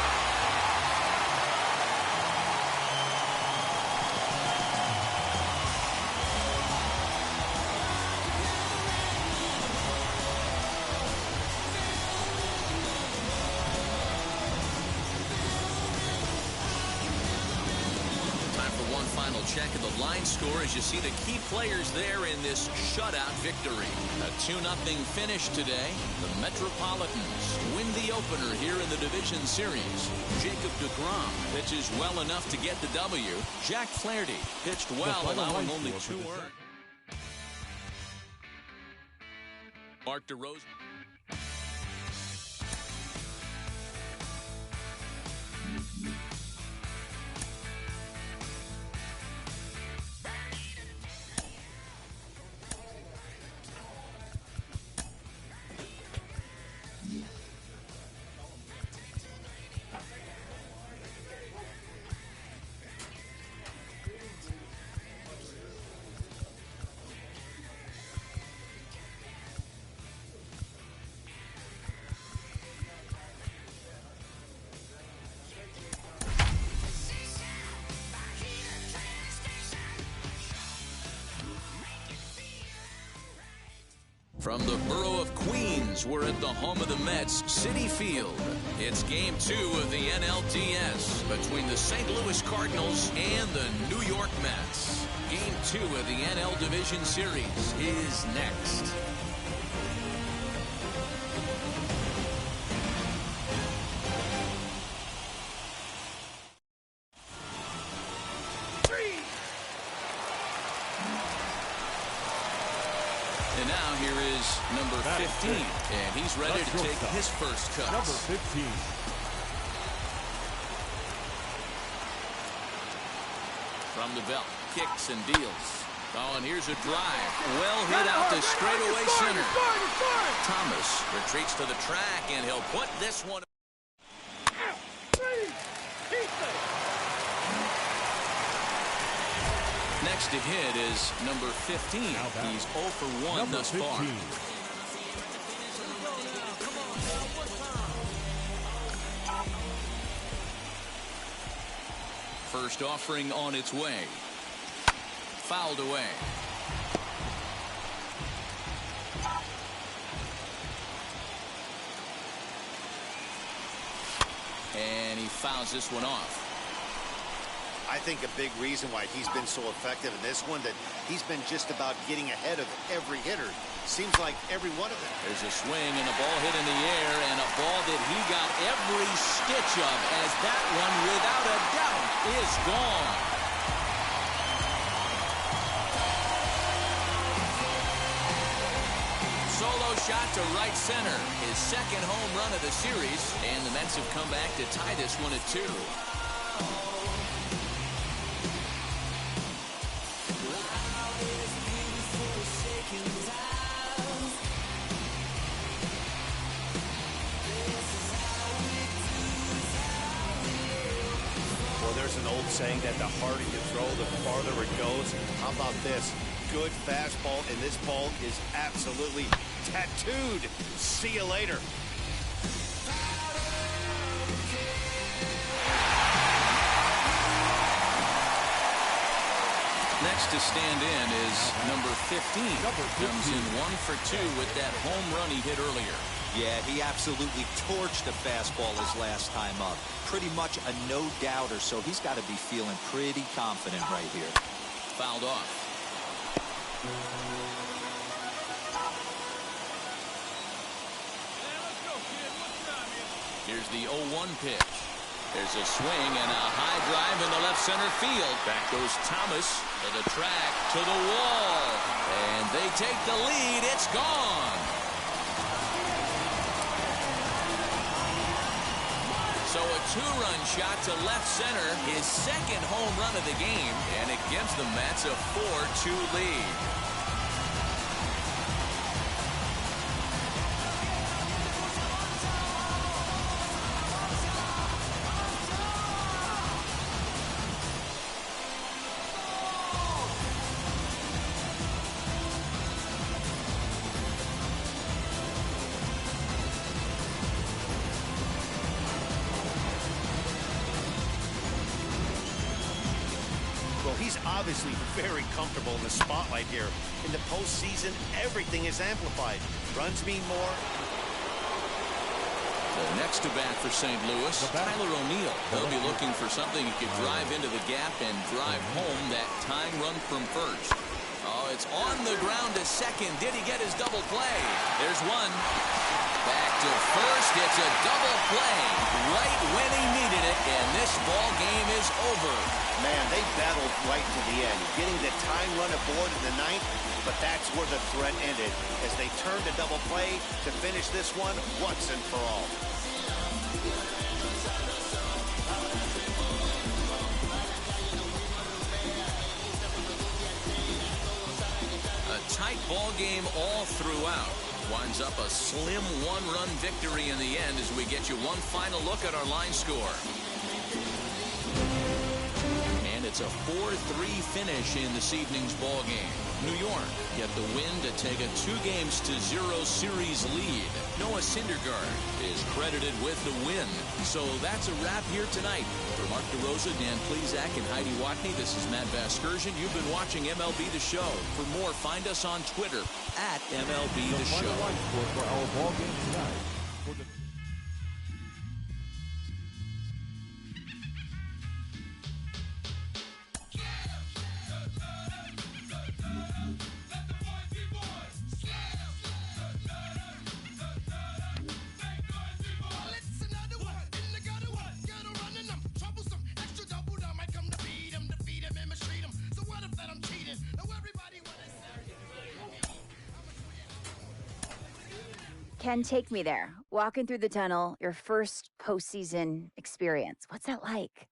Final check of the line score as you see the key players there in this shutout victory. A 2-0 finish today. The Metropolitans win the opener here in the division series. Jacob deGrom pitches well enough to get the W. Jack Flaherty pitched well, allowing only 2 earned. Mark DeRozan. From the borough of Queens Braves were at the home of the Mets, Citi Field. It's Game 2 of the NLDS between the St. Louis Cardinals and the New York Mets. Game 2 of the NL Division Series is next. And now here is number 15, and he's ready to take his first cut. Number 15. From the belt, kicks and deals. Oh, and here's a drive. Well hit out to straightaway center. Thomas retreats to the track, and he'll put this one. Next to hit is number 15. He's 0 for 1 thus far. First offering on its way. Fouled away. And he fouls this one off. I think a big reason why he's been so effective in this one, that he's been just about getting ahead of every hitter. Seems like every one of them. There's a swing and a ball hit in the air, and a ball that he got every stitch of, as that one, without a doubt, is gone. Solo shot to right center. His second home run of the series, and the Mets have come back to tie this one at 2. There's an old saying that the harder you throw, the farther it goes. How about this? Good fastball, and this ball is absolutely tattooed. See you later. Next to stand in is number 15. Comes in 1 for 2 with that home run he hit earlier. Yeah, he absolutely torched the fastball his last time up. Pretty much a no-doubter, so he's got to be feeling pretty confident right here. Fouled off. Here's the 0-1 pitch. There's a swing and a high drive in the left center field. Back goes Thomas to the track, to the wall. And they take the lead. It's gone. So a 2-run shot to left center, his second home run of the game, and it gives the Mets a 4-2 lead. He's obviously very comfortable in the spotlight here. In the postseason, everything is amplified. Runs mean more. The next to bat for St. Louis, Tyler O'Neill. They'll be looking for something he could drive into the gap and drive home that tying run from first. Oh, it's on the ground to second. Did he get his double play? There's one. Back to first. It's a double play right when he needed it, and this ball game is over. Man, they battled right to the end, getting the tying run aboard in the ninth, but that's where the threat ended, as they turned to double play to finish this one once and for all. A tight ball game all throughout. Winds up a slim 1-run victory in the end as we get you one final look at our line score. And It's a 4-3 finish in this evening's ball game. New York get the win to take a 2-0 series lead. Noah Syndergaard is credited with the win. So that's a wrap here tonight. For Mark DeRosa, Dan Plesac, and Heidi Watney, this is Matt Vasgersian. You've been watching MLB The Show. For more, find us on Twitter at MLB The Show. For our ball game tonight. For the Ken, take me there. Walking through the tunnel, your first postseason experience. What's that like?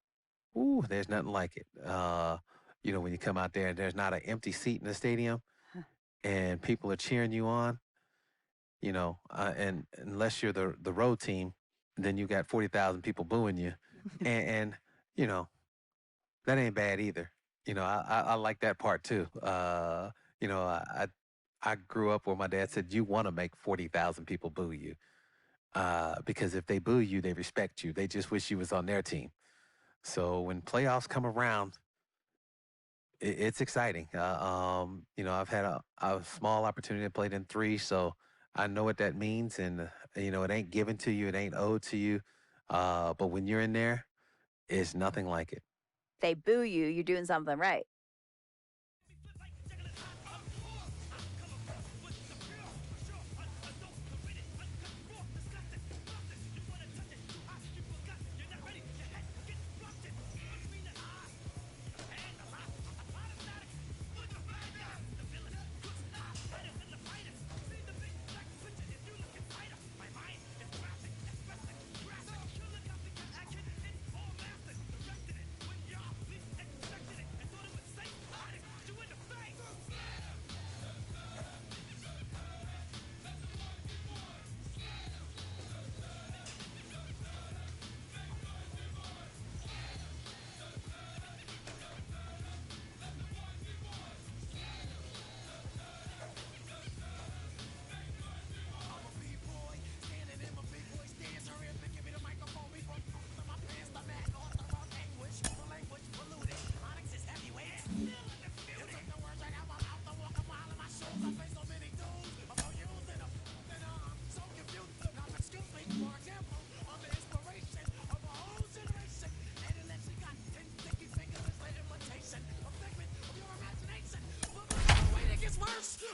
Ooh, there's nothing like it. You know, when you come out there and there's not an empty seat in the stadium and people are cheering you on, you know, and unless you're the road team, then you got 40,000 people booing you. and, you know, that ain't bad either. You know, I like that part too. You know, I grew up where my dad said, you want to make 40,000 people boo you. Because if they boo you, they respect you. They just wish you was on their team. So when playoffs come around, it's exciting. You know, I've had a small opportunity to play in 3, so I know what that means. And, you know, it ain't given to you. It ain't owed to you. But when you're in there, it's nothing like it. They boo you, you're doing something right.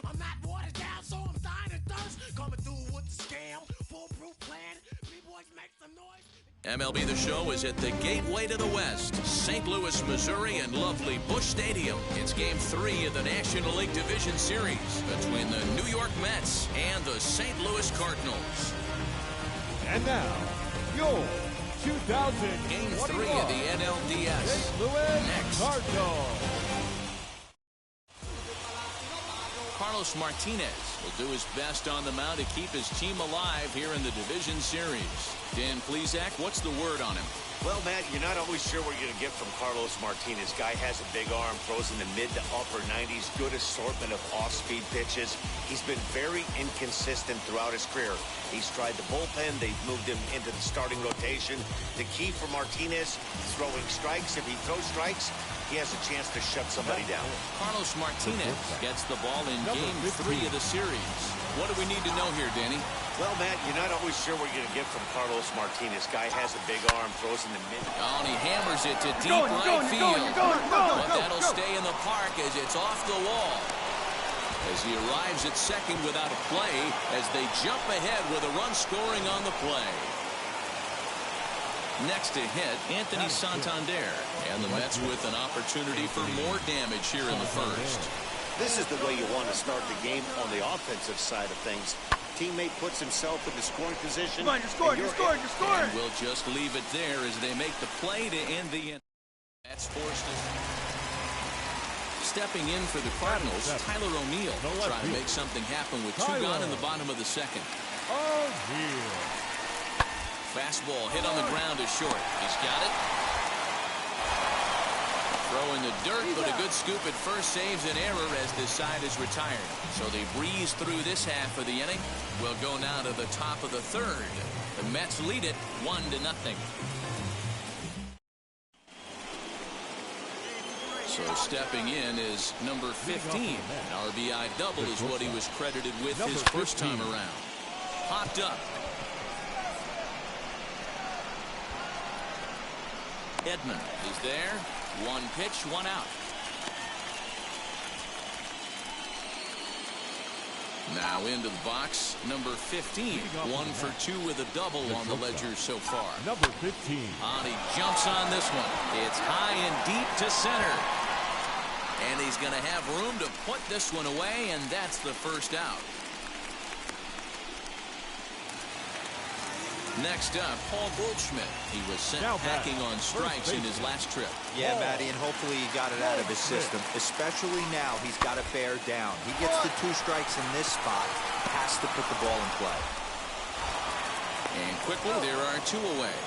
I'm not watered down, so I'm dying of thirst. Coming through with the scam, foolproof plan. B-boys make some noise. MLB The Show is at the gateway to the West, St. Louis, Missouri, and lovely Busch Stadium. It's Game 3 of the National League Division Series between the New York Mets and the St. Louis Cardinals. And now, your 2000 Game 3 of the NLDS. St. Louis Next. Cardinals. Carlos Martinez will do his best on the mound to keep his team alive here in the division series. Dan Plesac, what's the word on him? Well, Matt, you're not always sure what you're going to get from Carlos Martinez. Guy has a big arm, throws in the mid to upper 90s, good assortment of off-speed pitches. He's been very inconsistent throughout his career. He's tried the bullpen. They've moved him into the starting rotation. The key for Martinez, throwing strikes. If he throws strikes, he has a chance to shut somebody down. Carlos Martinez gets the ball in Game 3 of the series. What do we need to know here, Danny? Well, Matt, you're not always sure what you're going to get from Carlos Martinez. Guy has a big arm, throws in the mid. Oh, and he hammers it to deep right field. But that'll stay in the park as it's off the wall. As he arrives at second without a play, as they jump ahead with a run scoring on the play. Next to hit, Anthony Santander. And the Mets with an opportunity for more damage here in the first. This is the way you want to start the game on the offensive side of things. Teammate puts himself in the scoring position. Come on, you're scoring, you're scoring, you're scoring. And we'll just leave it there as they make the play to end the inning. That's forced us. Stepping in for the Cardinals, Tyler O'Neill trying to make something happen with 2 gone in the bottom of the second. O'Neill. Fastball hit on the ground is short. He's got it. Throw in the dirt, but a good scoop at first saves an error as this side is retired. So they breeze through this half of the inning. We'll go now to the top of the third. The Mets lead it 1-0. So stepping in is number 15. An RBI double is what he was credited with his first time around. Popped up. Edman is there. One pitch, one out. Now into the box, number 15. 1 for 2 with a double on the ledger so far. Number 15. He jumps on this one. It's high and deep to center. And he's going to have room to put this one away, and that's the first out. Next up, Paul Goldschmidt. He was sent packing on strikes in his last trip. Yeah, Matty, and hopefully he got it out of his system. Especially now, he's got to bear down. He gets the 2 strikes in this spot, has to put the ball in play. And quickly, there are 2 away.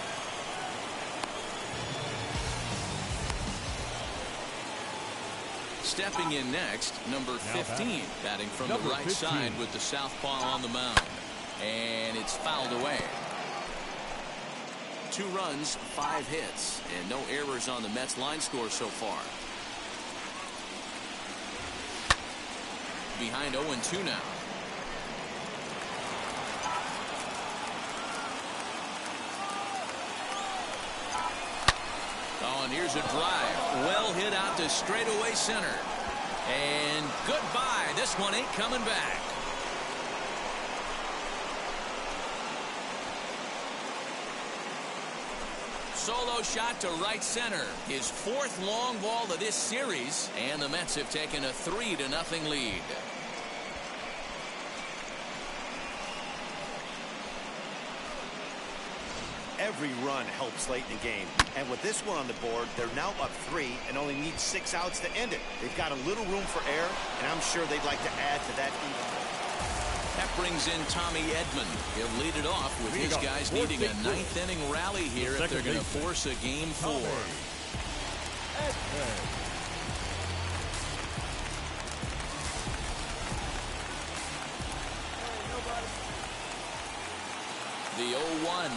Stepping in next, number 15, batting from the right side with the southpaw on the mound. And it's fouled away. 2 runs, 5 hits, and no errors on the Mets line score so far. Behind 0-2 now. Oh, and here's a drive. Well hit out to straightaway center. And goodbye. This one ain't coming back. Solo shot to right center. His 4th long ball of this series. And the Mets have taken a 3-0 lead. Every run helps late in the game. And with this one on the board, they're now up 3 and only need 6 outs to end it. They've got a little room for error, and I'm sure they'd like to add to that even. That brings in Tommy Edman. He'll lead it off with his guys needing a 9th inning rally here if they're going to force a game 4. The 0-1.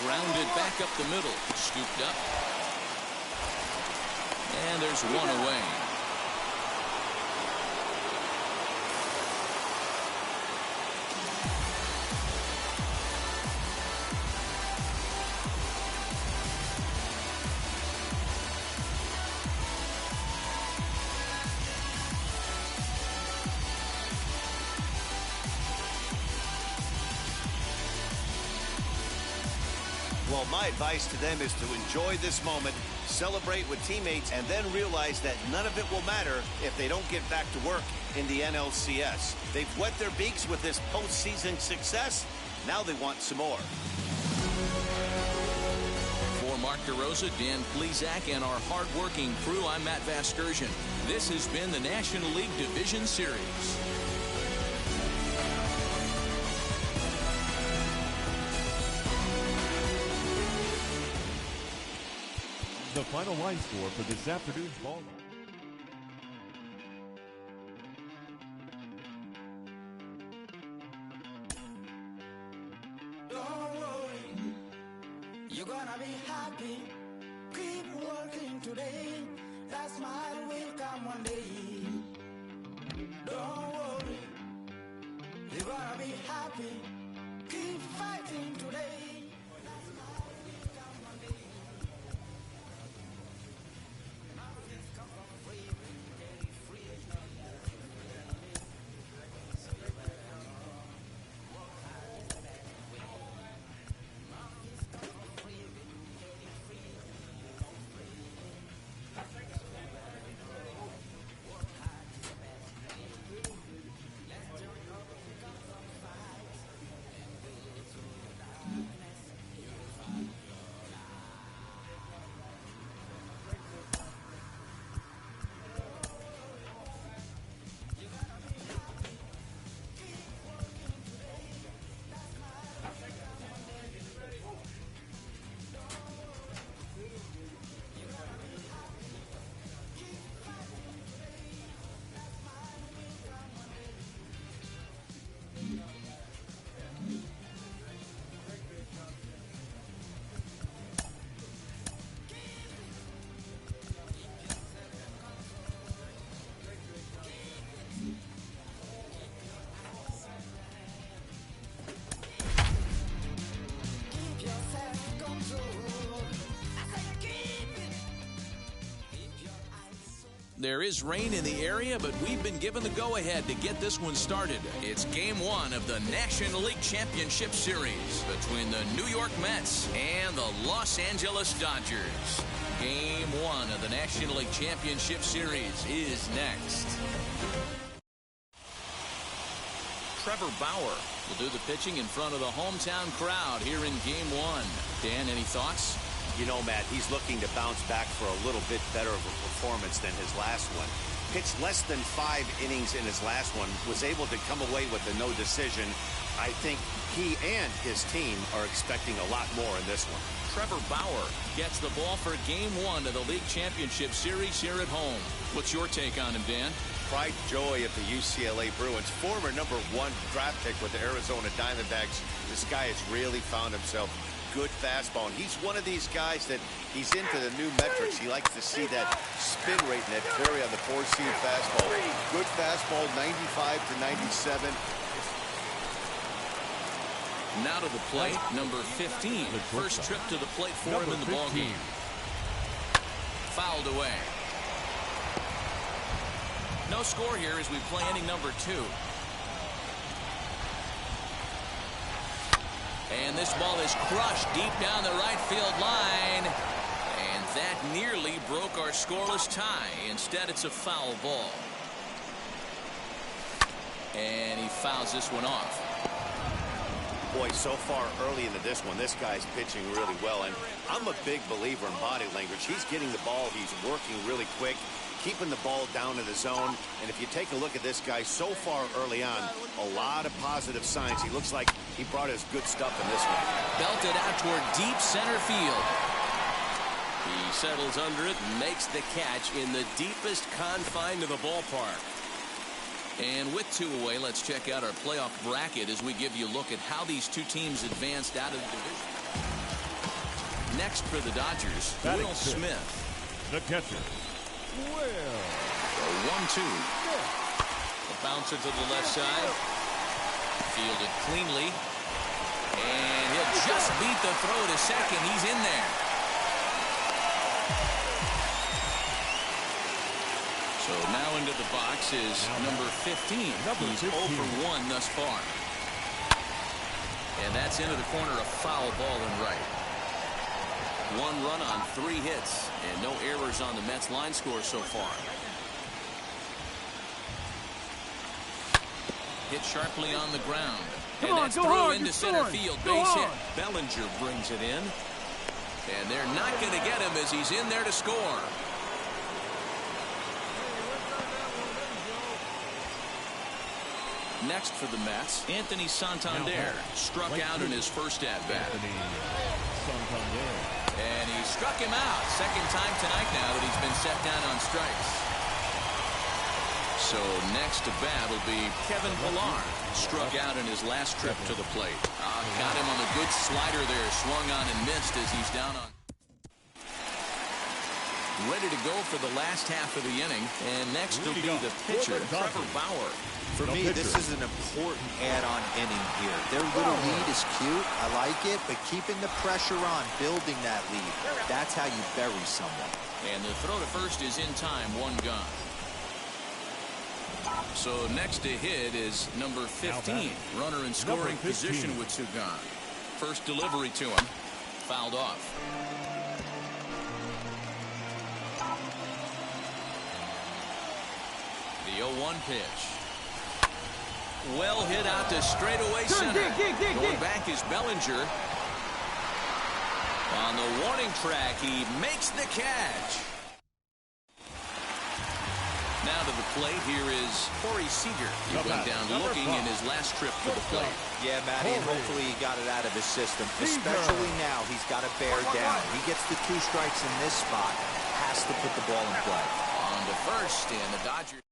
Grounded back up the middle. Scooped up. And there's 1 away. Well, my advice to them is to enjoy this moment, celebrate with teammates, and then realize that none of it will matter if they don't get back to work in the NLCS. They've wet their beaks with this postseason success. Now they want some more. For Mark DeRosa, Dan Plesac, and our hard-working crew, I'm Matt Vasgersian. This has been the National League Division Series. The final line score for this afternoon's ball. Don't worry, you're gonna be happy. Keep working today. That smile will come one day. Don't worry, you're gonna be happy. Keep fighting today. That smile will come one day. There is rain in the area, but we've been given the go-ahead to get this one started. It's Game 1 of the National League Championship Series between the New York Mets and the Los Angeles Dodgers. Game 1 of the National League Championship Series is next. Trevor Bauer will do the pitching in front of the hometown crowd here in Game 1. Dan, any thoughts? You know, Matt, he's looking to bounce back for a little bit better of a performance than his last one. Pitched less than 5 innings in his last one, was able to come away with a no decision. I think he and his team are expecting a lot more in this one. Trevor Bauer gets the ball for Game 1 of the League Championship Series here at home. What's your take on him, Dan? Pride and joy of the UCLA Bruins, former #1 draft pick with the Arizona Diamondbacks. This guy has really found himself good fastball, and he's one of these guys that he's into the new metrics. He likes to see that spin rate and that carry on the 4-seam fastball. Good fastball, 95 to 97. Now to the plate, number 15. First trip to the plate for him in the ballgame. Fouled away. No score here as we play inning number 2. And this ball is crushed deep down the right field line. And that nearly broke our scoreless tie. Instead, it's a foul ball. And he fouls this one off. Boy, so far early into this one, this guy's pitching really well. And I'm a big believer in body language. He's getting the ball. He's working really quick, keeping the ball down in the zone. And if you take a look at this guy so far early on, a lot of positive signs. He looks like he brought his good stuff in this one. Belted out toward deep center field. He settles under it and makes the catch in the deepest confine of the ballpark. And with 2 away, let's check out our playoff bracket as we give you a look at how these two teams advanced out of the division. Next for the Dodgers, Will Smith. The catcher, Will. 1-2. The bouncer to the left side. Fielded cleanly. And he'll just beat the throw to second. He's in there. So now into the box is number 15. He's 0 for 1 thus far. And that's into the corner, a foul ball and right. 1 run on 3 hits and no errors on the Mets line score so far. Hit sharply on the ground. And that's through into center field. Base hit. Bellinger brings it in. And they're not going to get him as he's in there to score. Next for the Mets, Anthony Santander struck out in his first at-bat. And he struck him out. Second time tonight now that he's been set down on strikes. So next to bat will be Kevin Pillar. Struck out in his last trip to the plate. Got him on a good slider there. Swung on and missed as he's down on. Ready to go for the last half of the inning. And next will be the pitcher, Trevor Bauer. For me, this is an important add-on inning here. Their little lead is cute. I like it. But keeping the pressure on, building that lead, that's how you bury someone. And the throw to first is in time. 1 gone. So next to hit is number 15. Runner in scoring position with 2 gone. First delivery to him. Fouled off. The 0-1 pitch. Well hit out to straightaway center. Going back is Bellinger. On the warning track, he makes the catch. Now to the plate, here is Corey Seager. He went down looking in his last trip to the plate. Yeah, Matty, and hopefully he got it out of his system. Especially now, he's got to bear down. He gets the 2 strikes in this spot. Has to put the ball in play. On to first, and the Dodgers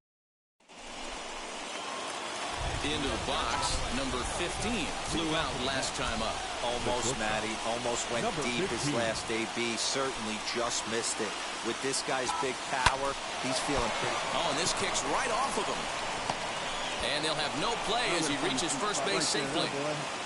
into the box. Number 15 flew out last time up. Almost, Matty. Almost went deep his last AB. Certainly just missed it. With this guy's big power, he's feeling pretty. Oh, and this kicks right off of him. And they'll have no play as he reaches first base safely.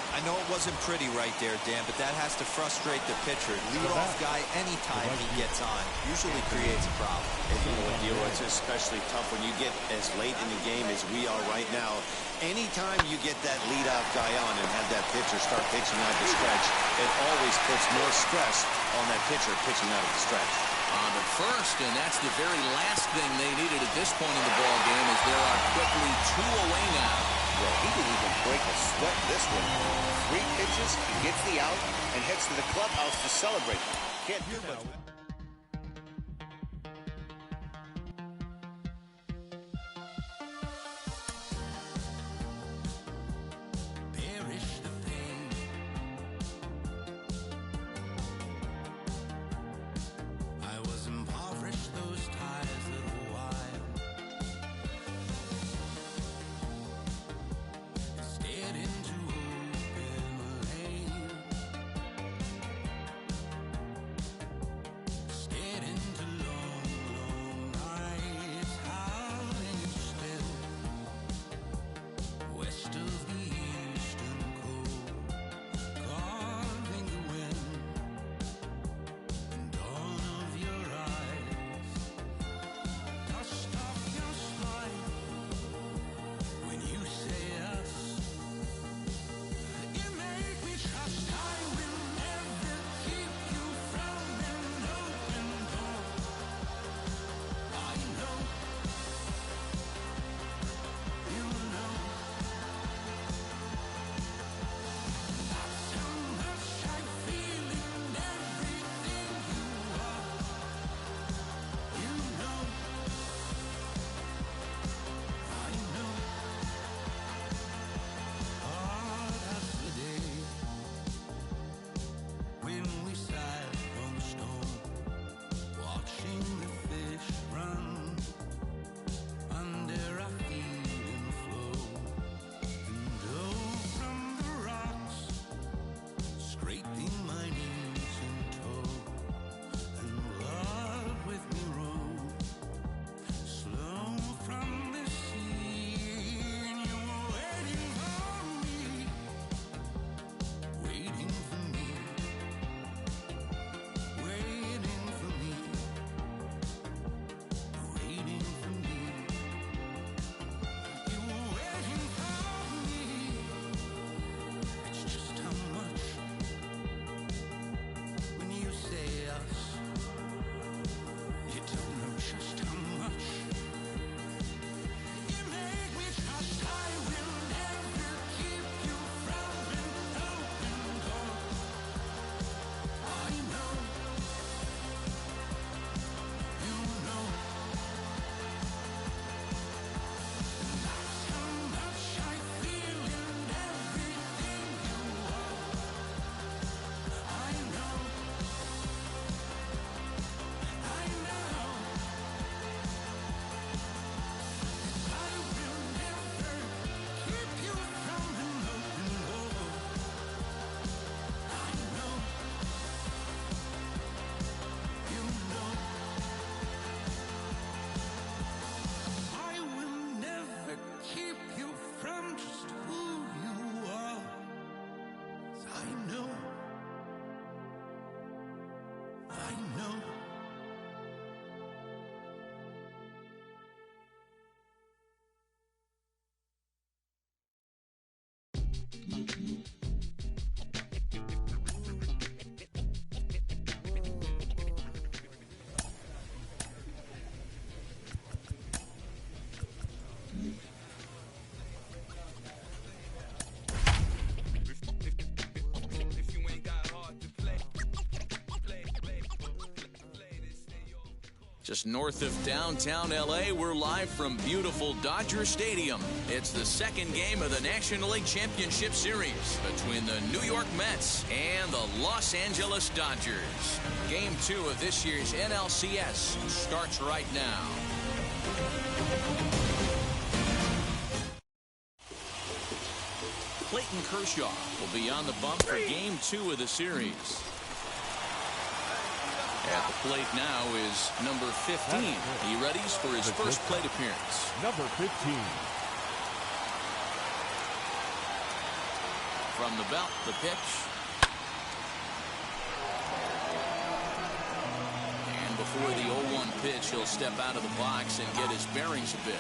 I know it wasn't pretty right there, Dan, but that has to frustrate the pitcher. Leadoff guy, anytime he gets on, usually creates a problem. And you know what, Dilo, it's especially tough when you get as late in the game as we are right now. Anytime you get that leadoff guy on and have that pitcher start pitching out the stretch, it always puts more stress on that pitcher pitching out of the stretch. On to first, and that's the very last thing they needed at this point in the ball game, as there are quickly 2 away now. Well, he didn't even break a sweat this one. 3 pitches, he gets the out, and heads to the clubhouse to celebrate. Can't do much. Just north of downtown L.A., we're live from beautiful Dodger Stadium. It's the second game of the National League Championship Series between the New York Mets and the Los Angeles Dodgers. Game 2 of this year's NLCS starts right now. Clayton Kershaw will be on the bump for Game 2 of the series. At the plate now is number 15. He readies for his first plate appearance. Number 15. From the belt, the pitch. And before the 0-1 pitch, he'll step out of the box and get his bearings a bit.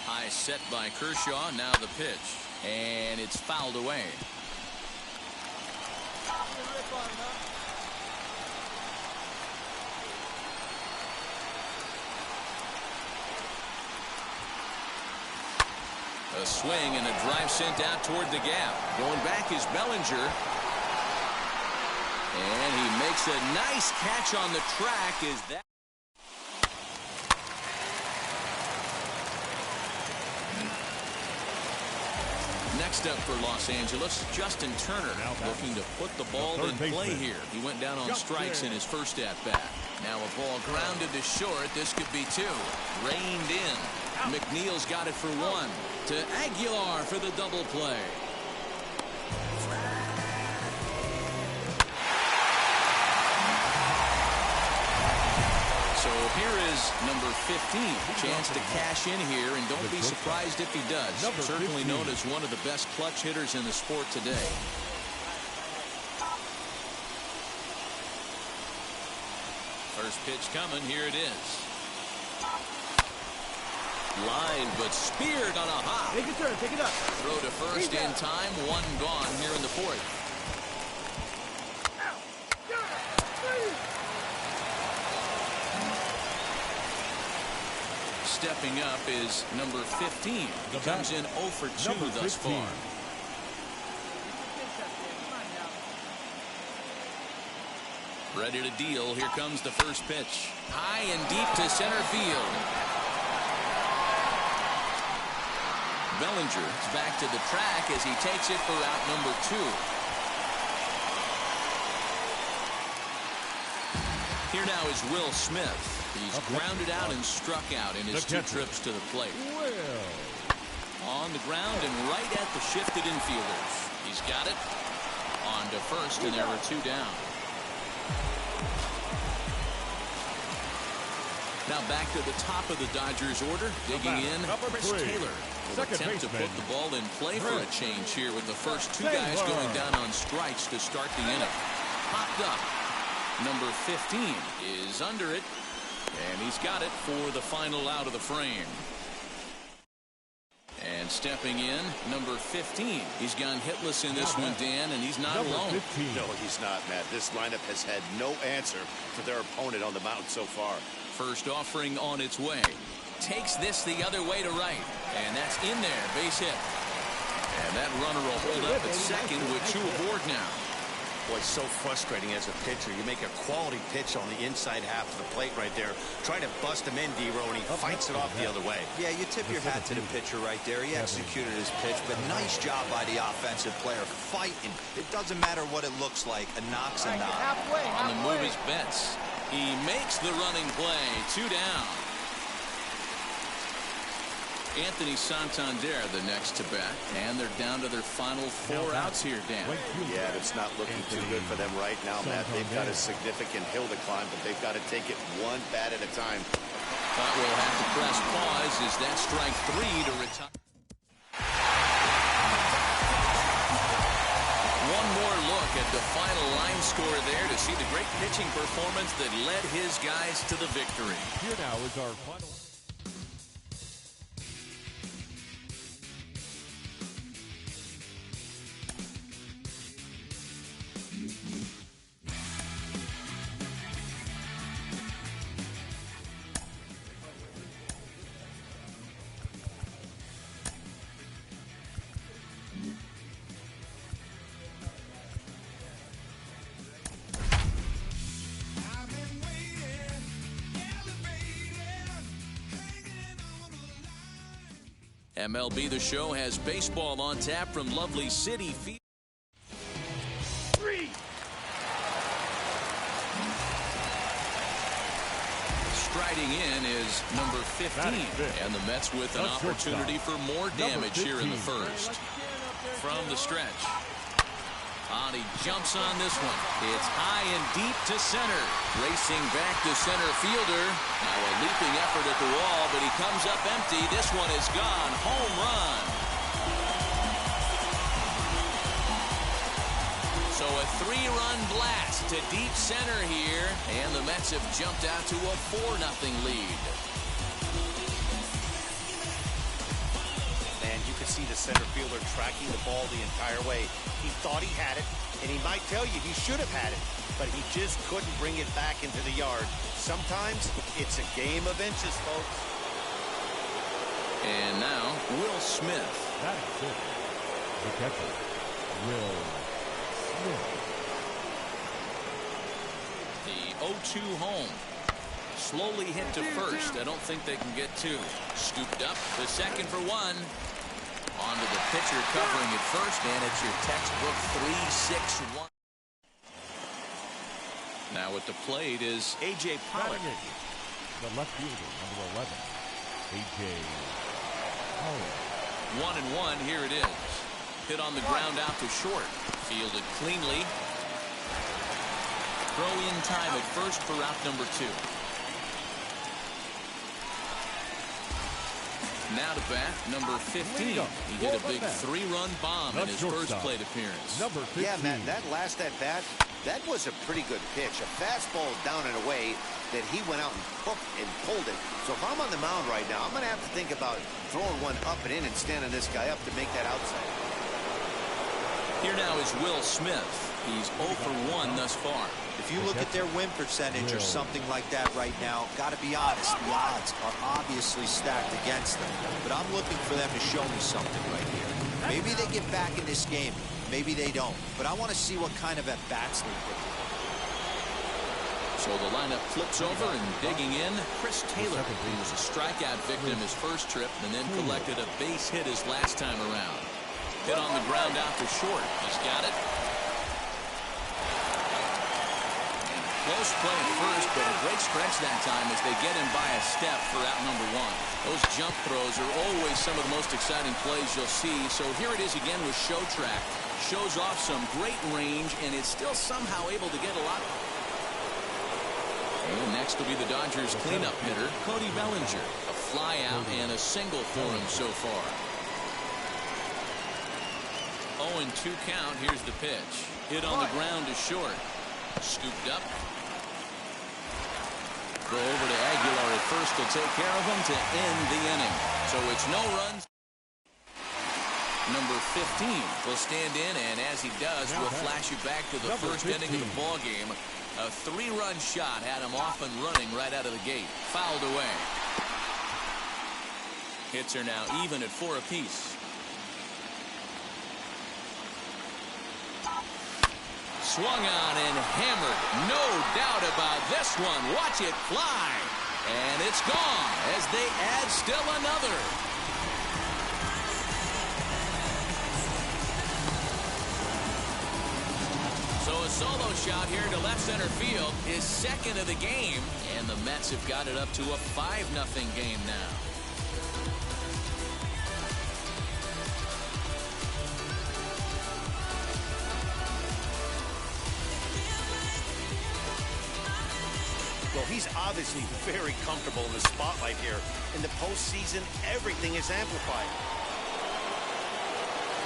High set by Kershaw. Now the pitch. And it's fouled away. A swing and a drive sent out toward the gap. Going back is Bellinger. And he makes a nice catch on the track. Is that? Next up for Los Angeles, Justin Turner looking to put the ball in play here. He went down on strikes in his first at-bat. Now a ball grounded to short. This could be two. Reined in. McNeil's got it for one. To Aguilar for the double play. So here is number 15. Chance to cash in here, and don't be surprised if he does. Certainly known as one of the best clutch hitters in the sport today. First pitch coming. Here it is. Line, but speared on a hop. Take your turn. Take it up. Throw to first in time. One gone here in the fourth. Stepping up is number 15. He comes in 0 for 2 thus far. Ready to deal. Here comes the first pitch. High and deep to center field. Bellinger is back to the track as he takes it for out number 2. Here now is Will Smith. He's grounded out and struck out in his 2 trips to the plate. On the ground and right at the shifted infielders. He's got it. On to first, and there are 2 down. Now back to the top of the Dodgers order. Digging in, Chris Taylor will attempt to put the ball in play for a change here with the first 2 guys going down on strikes to start the inning. Popped up. Number 15 is under it, and he's got it for the final out of the frame. And stepping in, number 15. He's gone hitless in this one, Dan, and he's not alone. No, he's not, Matt. This lineup has had no answer for their opponent on the mound so far. First offering on its way. Takes this the other way to right, and that's in there, base hit. And that runner will hold up at second with 2 aboard now. Boy, so frustrating as a pitcher. You make a quality pitch on the inside half of the plate right there. Try to bust him in, D-Row, and he fights it off the other way. Yeah, you tip your hat to the pitcher right there. He executed his pitch, but nice job by the offensive player fighting. It doesn't matter what it looks like. A knock's a knock. On the move is Betts. He makes the running play. 2 down. Anthony Santander the next to bat, and they're down to their final 4 outs here, Dan. Yeah, it's not looking too good for them right now, Matt. They've got a significant hill to climb, but they've got to take it 1 bat at a time. But we'll have to press pause as that strike 3 to retire. One more look at the final line score there to see the great pitching performance that led his guys to the victory. Here now is our final. MLB The Show has baseball on tap from lovely Citi Field. Striding in is number 15, and the Mets with an opportunity for more damage here in the first. From the stretch. And he jumps on this one. It's high and deep to center. Racing back to center fielder. Now a leaping effort at the wall, but he comes up empty. This one is gone. Home run. So a 3-run blast to deep center here. And the Mets have jumped out to a 4-0 lead. You can see the center fielder tracking the ball the entire way. He thought he had it, and he might tell you he should have had it, but he just couldn't bring it back into the yard. Sometimes it's a game of inches, folks. And now, Will Smith. That is it. The catcher, Will Smith. The 0-2 home. Slowly hit to first. I don't think they can get two. Scooped up to second for one. Onto the pitcher covering at first, and it's your textbook 3-6-1. Now at the plate is A.J. Pollock. The left fielder, number 11, A.J. Pollock. 1-1, here it is. Hit on the ground out to short. Fielded cleanly. Throw in time at first for out number 2. Now to bat, number 15. He hit a big 3-run bomb in his first plate appearance. Number 15. Yeah, Matt, that last at-bat, that was a pretty good pitch. A fastball down and away that he went out and hooked and pulled it. So if I'm on the mound right now, I'm going to have to think about throwing one up and in and standing this guy up to make that outside. Here now is Will Smith. He's 0 for 1 thus far. If you look at their win percentage or something like that right now, got to be honest, the odds are obviously stacked against them. But I'm looking for them to show me something right here. Maybe they get back in this game. Maybe they don't. But I want to see what kind of at-bats they put. So the lineup flips over and digging in, Chris Taylor, who was a strikeout victim his first trip and then collected a base hit his last time around. Hit on the ground out to short. He's got it. Close play at first, but a great stretch that time as they get him by a step for out number 1. Those jump throws are always some of the most exciting plays you'll see. So here it is again with Show Track. Shows off some great range and is still somehow able to get a lot. And next will be the Dodgers cleanup hitter, Cody Bellinger. A fly out and a single for him so far. 0-2 count. Here's the pitch. Hit on the ground to short. Scooped up. Throw over to Aguilar at first to take care of him to end the inning. So it's no runs. Number 15 will stand in, and as he does, we'll flash you back to the first inning of the ball game. A 3-run shot had him off and running right out of the gate. Fouled away. Hits are now even at 4 apiece. Swung on and hammered. No doubt about this one. Watch it fly. And it's gone as they add still another. So a solo shot here to left center field is second of the game. And the Mets have got it up to a 5-0 game now. Well, he's obviously very comfortable in the spotlight here. In the postseason, everything is amplified.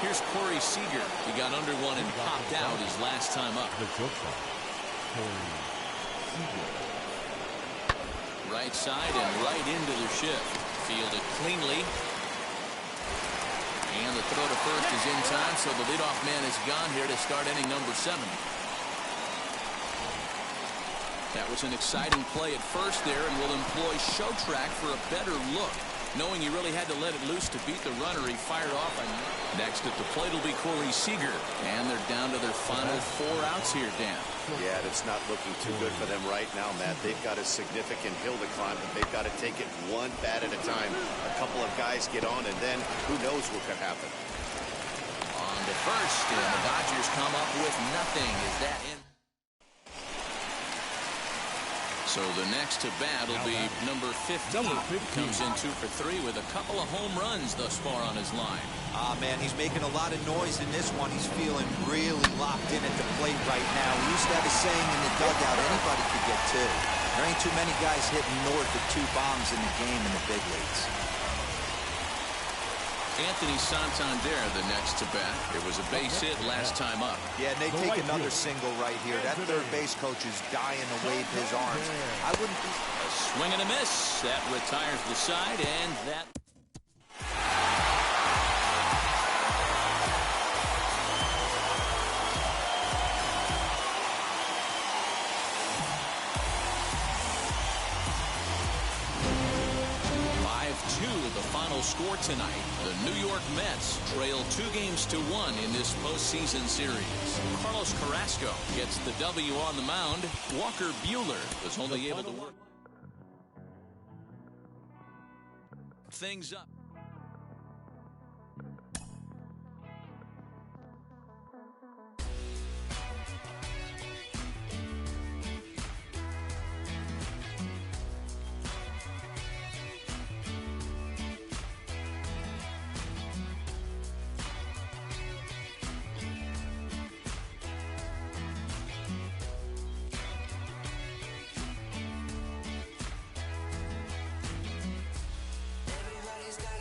Here's Corey Seager. He got under one and popped out his last time up. The shortstop, Corey Seager. Right side and right into the shift. Fielded cleanly. And the throw to first is in time, so the leadoff man is gone here to start inning number 7. That was an exciting play at first there, and will employ Show Track for a better look. Knowing he really had to let it loose to beat the runner, he fired off. Next at the plate will be Corey Seager. And they're down to their final 4 outs here, Dan. Yeah, it's not looking too good for them right now, Matt. They've got a significant hill to climb, but they've got to take it one bat at a time. A couple of guys get on, and then who knows what could happen. On to first, and the Dodgers come up with nothing. Is that in? So the next to bat will be number 15. Comes in 2 for 3 with a couple of home runs thus far on his line. Ah, man, he's making a lot of noise in this one. He's feeling really locked in at the plate right now. We used to have a saying in the dugout, anybody could get 2. There ain't too many guys hitting north of 2 bombs in the game in the big leagues. Anthony Santander, the next to bat. It was a base hit last time up. Yeah, and they take another single right here. That third base coach is dying to wave his arms. I wouldn't be... A swing and a miss. That retires the side, and that... The final score tonight. The New York Mets trail 2-1 in this postseason series. Carlos Carrasco gets the W on the mound. Walker Buehler was only able to work things up. Everybody's got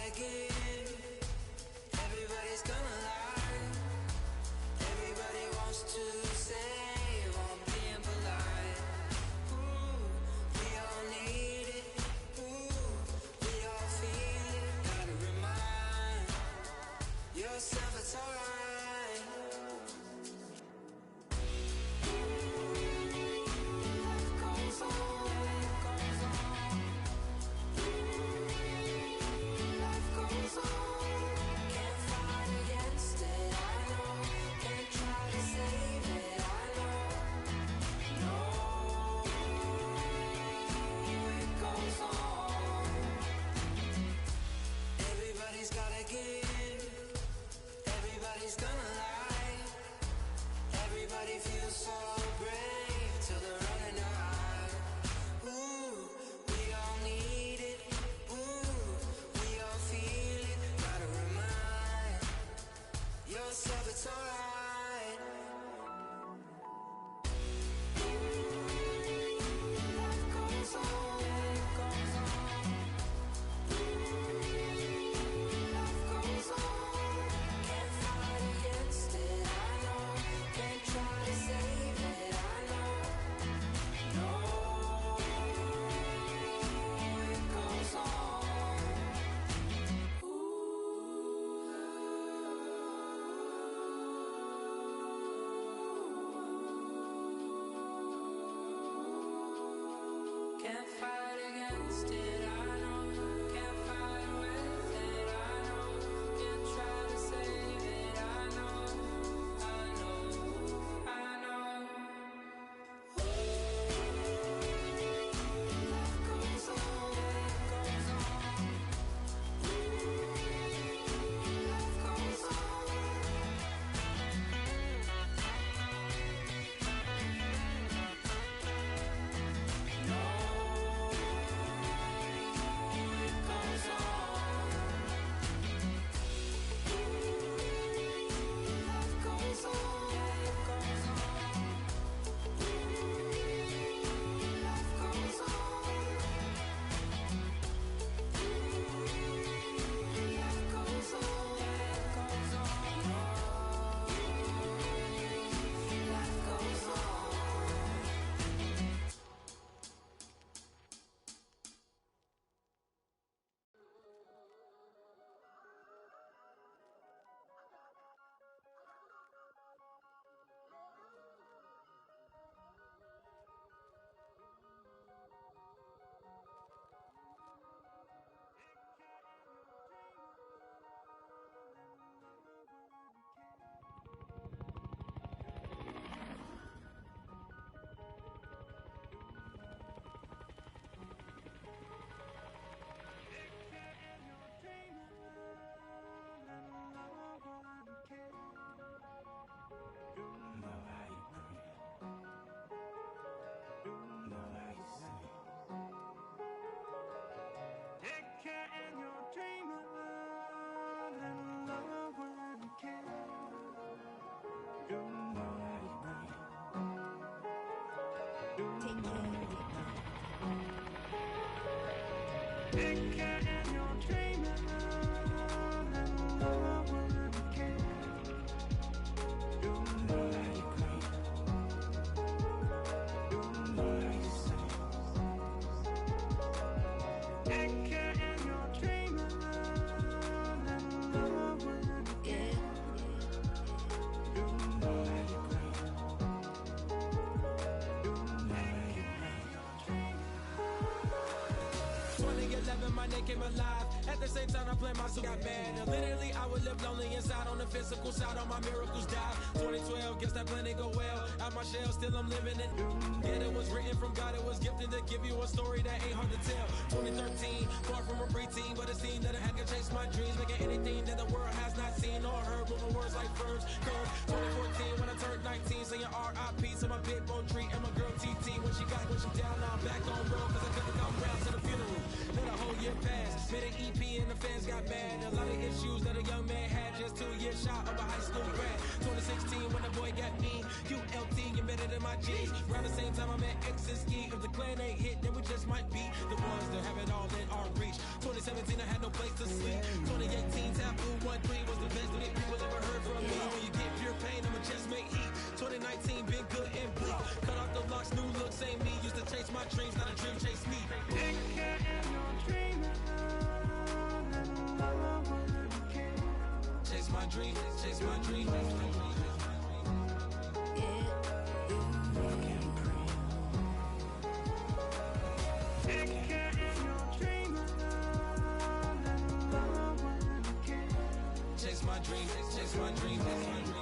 My name came alive. At the same time, I played my song, got mad. And literally, I would live lonely inside. On the physical side, all my miracles died. 2012, guess that plan didn't go well. Out my shell, still I'm living it. Yeah, it was written from God. It was gifted to give you a story that ain't hard to tell. 2013, far from a preteen, but it seemed that I had to chase my dreams, making anything that the world has not seen or heard. Moving words like verbs, curves. 2014, when I turned 19, saying R.I.P. to my big bone tree and my girl TT. When she down, now I'm back on road, cause I couldn't come round to the funeral. Let a whole year pass, made an EP and the fans got mad. A lot of issues that a young man had, just 2 years shy of a high school grad. 2016 when the boy got me, ULT embedded in my G's. Around the same time I met X and Ski. If the clan ain't hit, then we just might be the ones that have it all in our reach. 2017 I had no place to sleep. 2018 Taboo 1-3 was the best that people ever heard from me. When you get pure pain, I'ma just make heat. 2019 been good and bleak. Cut off the locks, new looks, ain't me. Used to chase my dreams, not a dream chase me. Chase my dream, chase my dream. Chase my dream, chase my dream, chase my dream.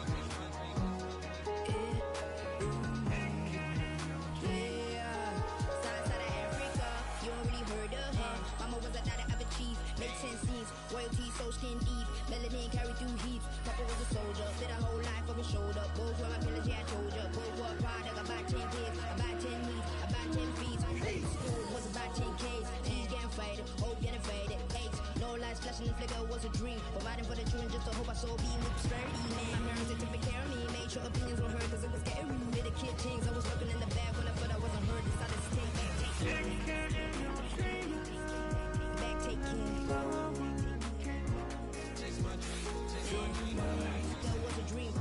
Make 10 scenes, royalty so skin deep, melanin carry through heat. Papa was a soldier, did a whole life over shoulder. Both were my pillars, yeah I told ya. Both were a product, about 10 kids, about 10 needs, about 10 feet. School was about 10 Ks, T's getting faded, hope getting faded. H, no lights flashing and flicker was a dream. Providing for the children just to hope I saw being with prosperity. Man, my parents took care of me, made sure opinions were heard cause it was scary. With the kid things, I was looking in the bag when I thought I wasn't heard. Decided to take back, take care. Back, take care. That was a dream.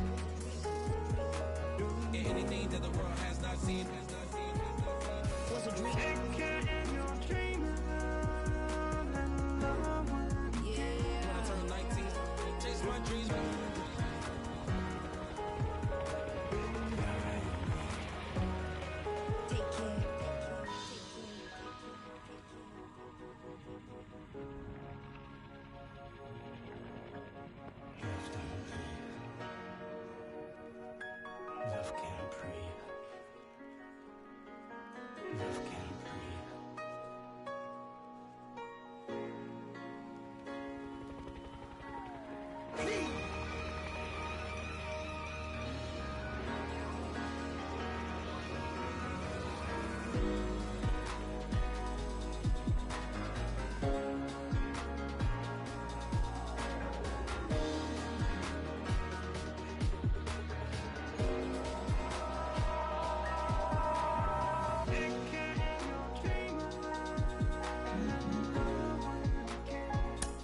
Anything that the world has not seen was a dream. Yeah. When I turned 19, chase my dreams. Take care. Love can't breathe. Love can't breathe.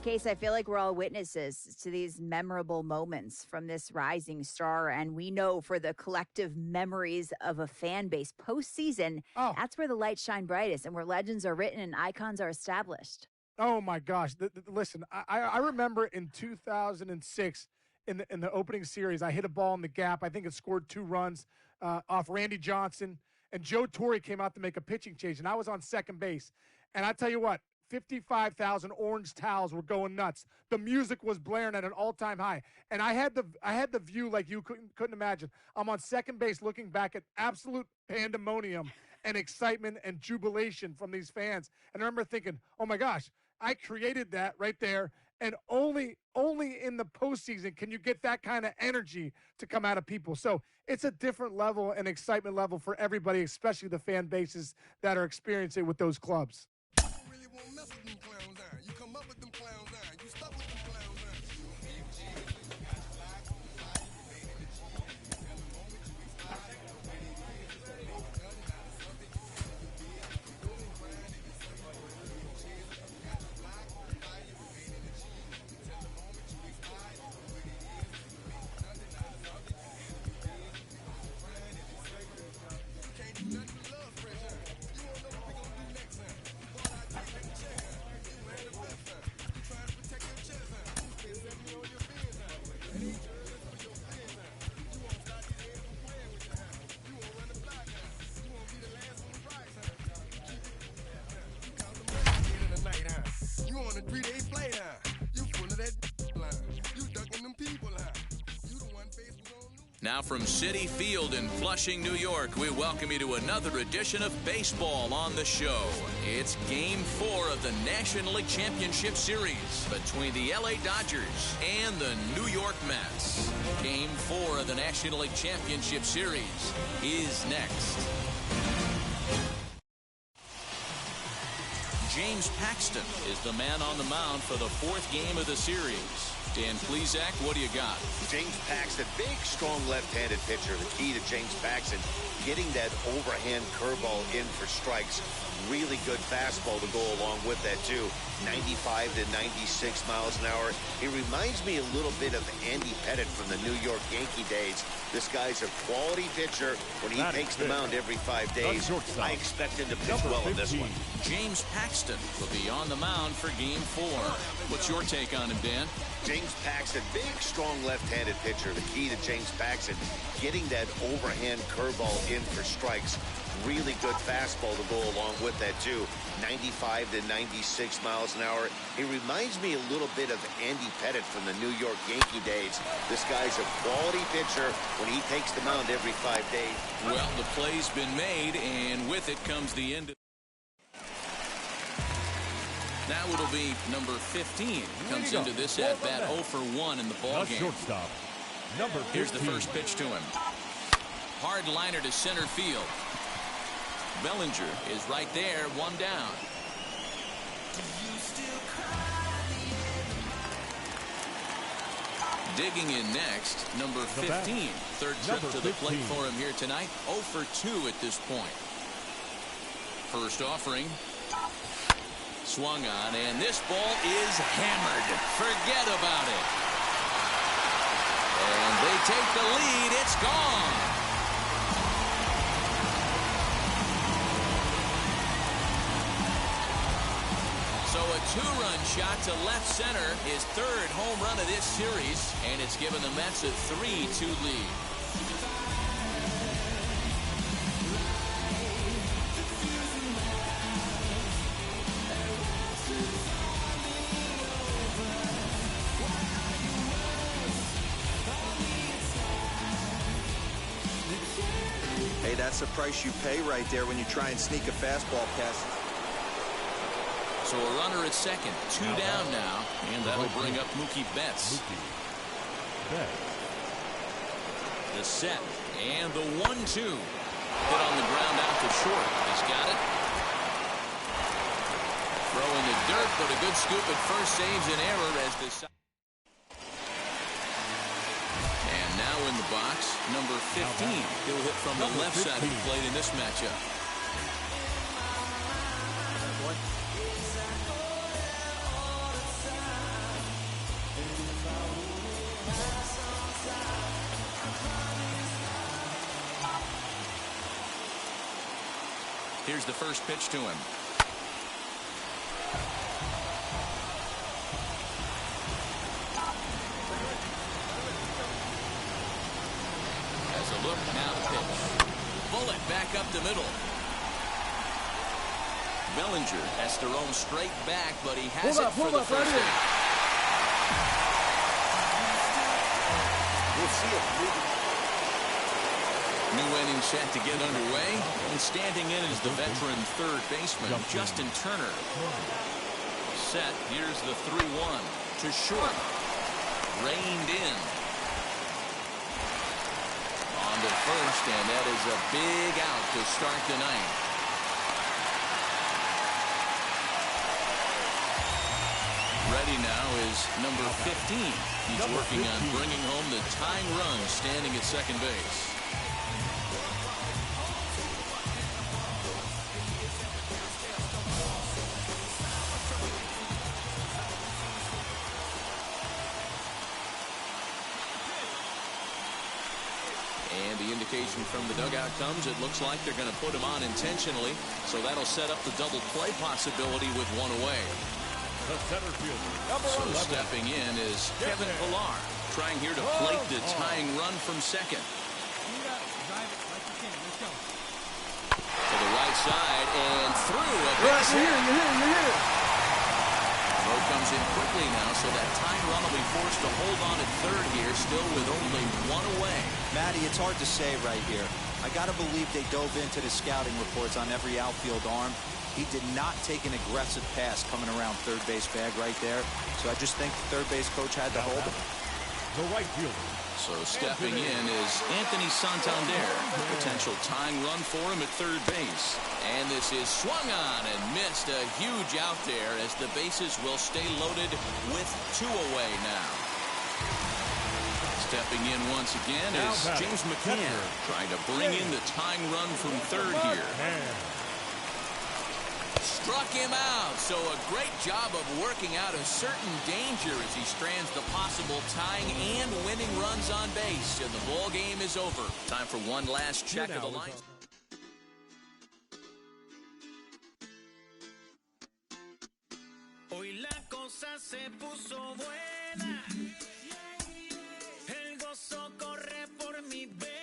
Case, I feel like we're all witnesses to these memorable moments from this rising star. And we know for the collective memories of a fan base postseason, that's where the lights shine brightest and where legends are written and icons are established. Oh, my gosh. Listen, I remember in 2006 in the opening series, I hit a ball in the gap. I think it scored 2 runs off Randy Johnson. And Joe Torre came out to make a pitching change, and I was on second base. And I tell you what, 55,000 orange towels were going nuts. The music was blaring at an all-time high. And I had the view like you couldn't imagine. I'm on second base looking back at absolute pandemonium and excitement and jubilation from these fans. And I remember thinking, oh, my gosh, I created that right there. And only in the postseason can you get that kind of energy to come out of people. So it's a different level and excitement level for everybody, especially the fan bases that are experiencing it with those clubs. Won't mess with them clowns on. You come up with them clowns on. You stuck with them clowns on. Now from Citi Field in Flushing, New York, we welcome you to another edition of baseball on the show. It's Game 4 of the National League Championship Series between the LA Dodgers and the New York Mets. Game 4 of the National League Championship Series is next. James Paxton is the man on the mound for the 4th game of the series. Dan Plesac, what do you got? James Paxton, big, strong left-handed pitcher. The key to James Paxton, getting that overhand curveball in for strikes. Really good fastball to go along with that, too. 95 to 96 miles an hour. He reminds me a little bit of Andy Pettitte from the New York Yankee days. This guy's a quality pitcher. When he takes the mound every 5 days, I expect him to pitch well in this one. James Paxton will be on the mound for Game 4. What's your take on him, Dan? James Paxton, big, strong left-handed pitcher. The key to James Paxton, getting that overhand curveball in for strikes. Really good fastball to go along with that, too. 95 to 96 miles an hour. He reminds me a little bit of Andy Pettitte from the New York Yankee days. This guy's a quality pitcher when he takes the mound every 5 days. Well, the play's been made, and with it comes the end. Now it'll be number 15. Comes into this at bat 0 for 1 in the ball game. Shortstop, number 15. Here's the first pitch to him. Hard liner to center field. Bellinger is right there, 1 down. Digging in next, number 15. Third trip to the plate for him here tonight. 0 for 2 at this point. First offering. Swung on, and this ball is hammered. Forget about it. And they take the lead. It's gone. So a 2-run shot to left center, his 3rd home run of this series, and it's given the Mets a 3-2 lead. Hey, that's the price you pay right there when you try and sneak a fastball past. So a runner at second, 2 down now, and that'll bring up Mookie Betts. The set, and the 1-2. Hit on the ground out to short. He's got it. Throw in the dirt, but a good scoop at first saves an error as this. And now in the box, number 15. He'll hit from the left side of the plate in this matchup. Here's the first pitch to him. Has a look, now the pitch. Bullet back up the middle. Bellinger has to roam straight back, but he has it for the first out. We'll see it. New inning set to get underway, and standing in is the veteran third baseman, Justin Turner. Set, here's the 3-1 to short. Reined in. On to first, and that is a big out to start the ninth. Ready now is number 15. He's working on bringing home the tying run standing at second base. Indication from the dugout comes, it looks like they're going to put him on intentionally, so that'll set up the double play possibility with 1 away. The center fielder, so stepping in is Kevin Pillar, trying here to plate the tying run from second. To the right side and through a base hit. You're here. Throw comes comes in quickly now, so that tying run will be forced to hold on at third here, still with only one away. Matty, it's hard to say right here. I got to believe they dove into the scouting reports on every outfield arm. He did not take an aggressive pass coming around third base bag right there. So I just think the third base coach had to hold him. The right fielder. So stepping in is Anthony Santander. Potential tying run for him at third base. And this is swung on and missed. A huge out there as the bases will stay loaded with two away now. Stepping in once again is James McCann, trying to bring in the tying run from third here. Struck him out, so a great job of working out a certain danger as he strands the possible tying and winning runs on base, and the ball game is over. Time for one last check of the line. Hoy la cosa se puso buena. El gozo corre por mi vena.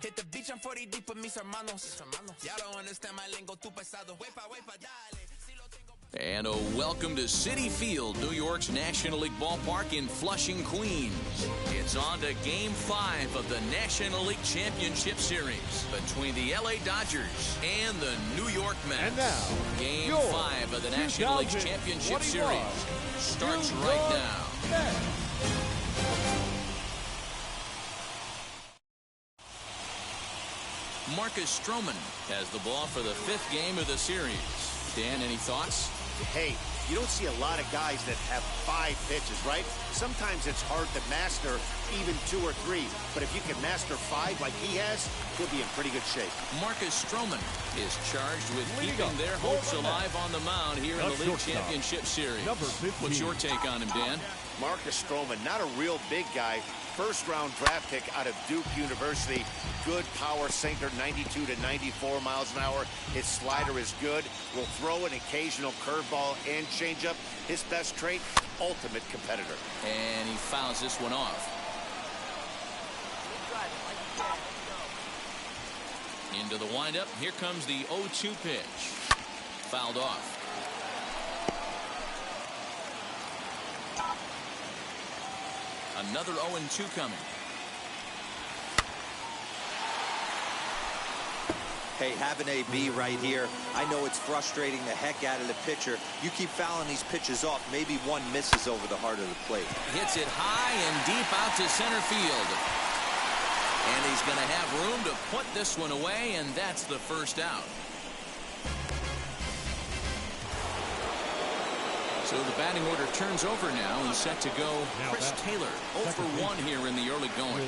Hit the beach, I'm 40 deep with mis hermanos. Y'all don't understand my lingo, too pesado. Wepa, dale. And a welcome to Citi Field, New York's National League ballpark in Flushing, Queens. It's on to Game 5 of the National League Championship Series between the LA Dodgers and the New York Mets. And now, Game 5 of the National League Championship Series starts right now. Mets. Marcus Stroman has the ball for the 5th game of the series. Dan, any thoughts? Hey, you don't see a lot of guys that have 5 pitches, right? Sometimes it's hard to master even 2 or 3. But if you can master 5 like he has, he'll be in pretty good shape. Marcus Stroman is charged with keeping their hopes alive on the mound here in the League Championship Series. What's your take on him, Dan? Marcus Stroman, not a real big guy. First-round draft pick out of Duke University. Good power sinker, 92 to 94 miles an hour. His slider is good. Will throw an occasional curveball and changeup. His best trait, ultimate competitor. And he fouls this one off. Into the windup. Here comes the 0-2 pitch. Fouled off. Another 0-2 coming. Hey, have an AB right here. I know it's frustrating the heck out of the pitcher. You keep fouling these pitches off, maybe one misses over the heart of the plate. Hits it high and deep out to center field. And he's going to have room to put this one away, and that's the first out. So the batting order turns over now and set to go Chris Taylor. 0 for 1 here in the early going.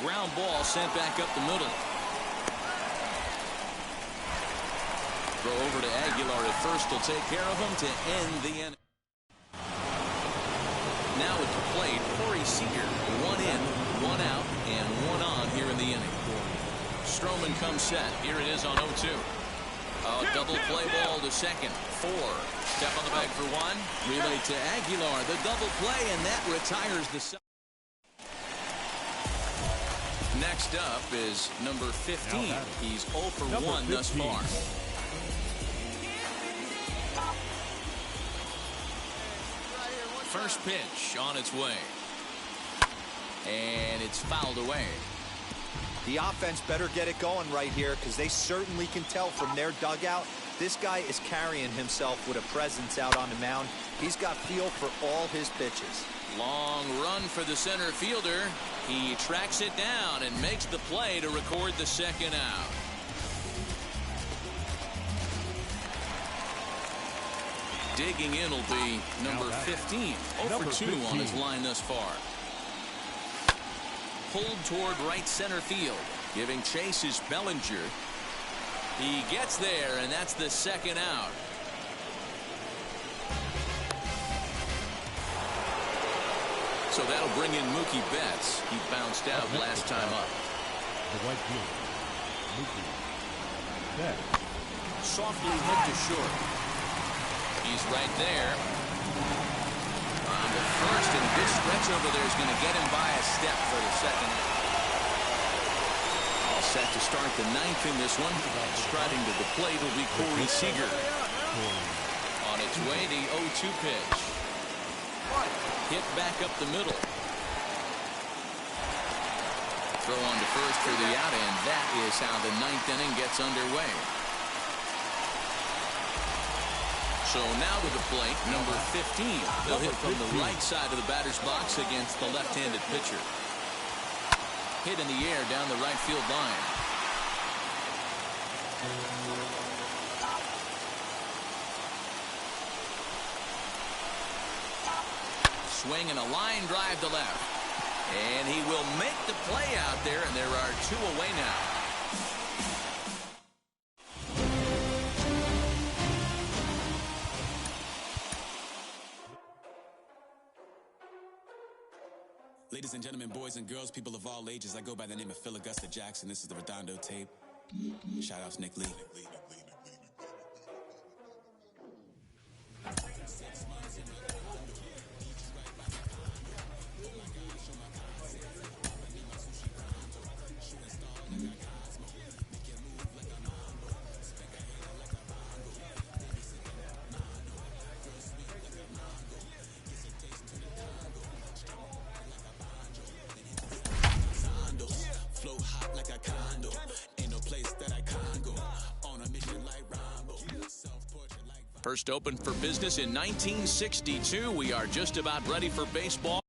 Ground ball sent back up the middle. Throw over to Aguilar at first will take care of him to end the inning. Now at the plate, Corey Seager. 1 in, 1 out, and 1 on here in the inning. Stroman comes set. Here it is on 0-2. A double play ball to second. 4. Step on the bag for 1. Relay to Aguilar. The double play, and that retires the. Next up is number 15. He's 0 for 1 thus far. First pitch on its way. And it's fouled away. The offense better get it going right here, because they certainly can tell from their dugout this guy is carrying himself with a presence out on the mound. He's got feel for all his pitches. Long run for the center fielder. He tracks it down and makes the play to record the second out. Digging in will be number 15. 0 for 2 on his line thus far. Pulled toward right center field. Giving chase is Bellinger. He gets there, and that's the second out. So that'll bring in Mookie Betts. He bounced out last time up. The right field, Mookie Betts. Softly hit to short. He's right there. On the first, and a good stretch over there is going to get him by a step for the second. All set to start the 9th in this one. Striding to the plate will be Corey Seager. On its way, the 0-2 pitch. Hit back up the middle. Throw on to first for the out, and that is how the 9th inning gets underway. So now to the plate, number 15. They'll hit from the right side of the batter's box against the left-handed pitcher. Hit in the air down the right field line. Swing and a line drive to left. And he will make the play out there, and there are 2 away now. Ladies and gentlemen, boys and girls, people of all ages, I go by the name of Phil Augusta Jackson. This is the Redondo tape. Shout out to Nick Lee. First opened for business in 1962. We are just about ready for baseball.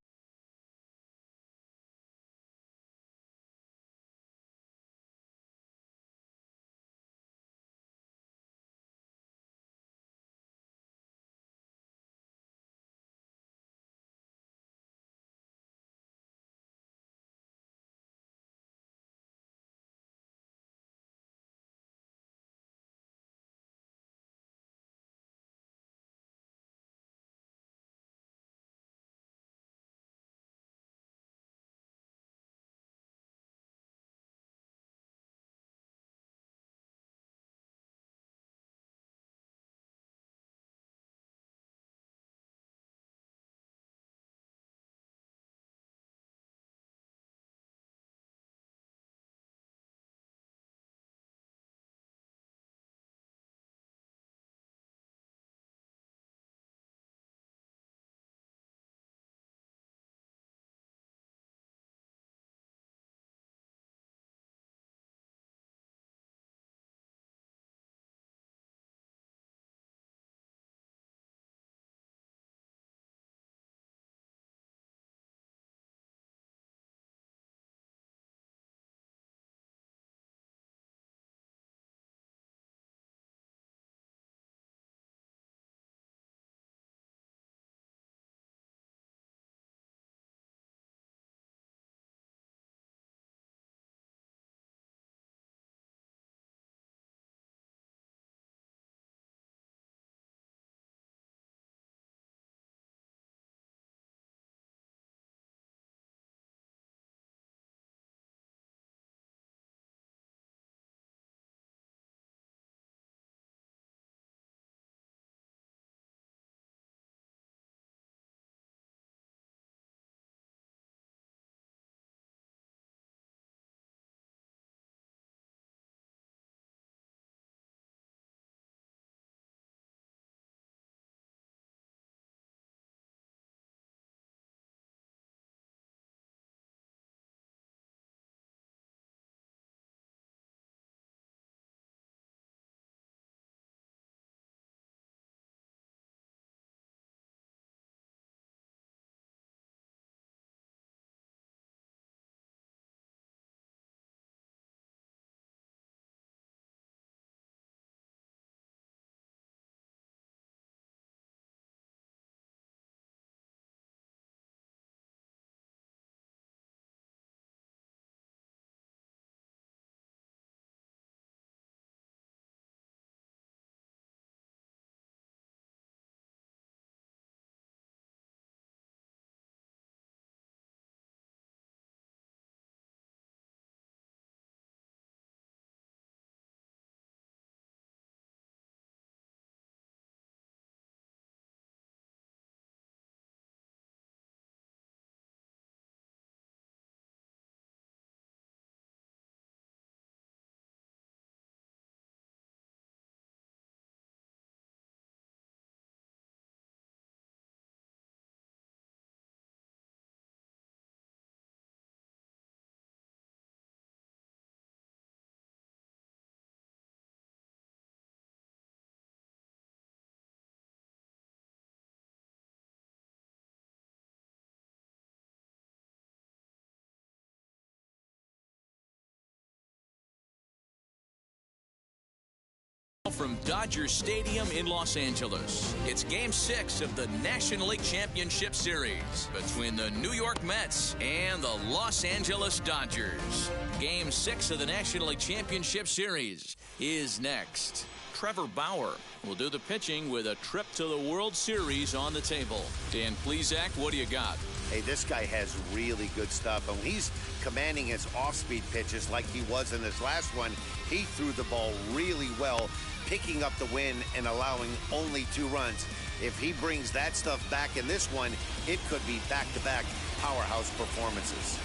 from Dodger Stadium in Los Angeles. It's Game 6 of the National League Championship Series between the New York Mets and the Los Angeles Dodgers. Game 6 of the National League Championship Series is next. Trevor Bauer will do the pitching with a trip to the World Series on the table. Dan Plesac, what do you got? Hey, this guy has really good stuff. And when he's commanding his off-speed pitches like he was in his last one, he threw the ball really well, picking up the win and allowing only 2 runs. If he brings that stuff back in this one, it could be back-to-back powerhouse performances.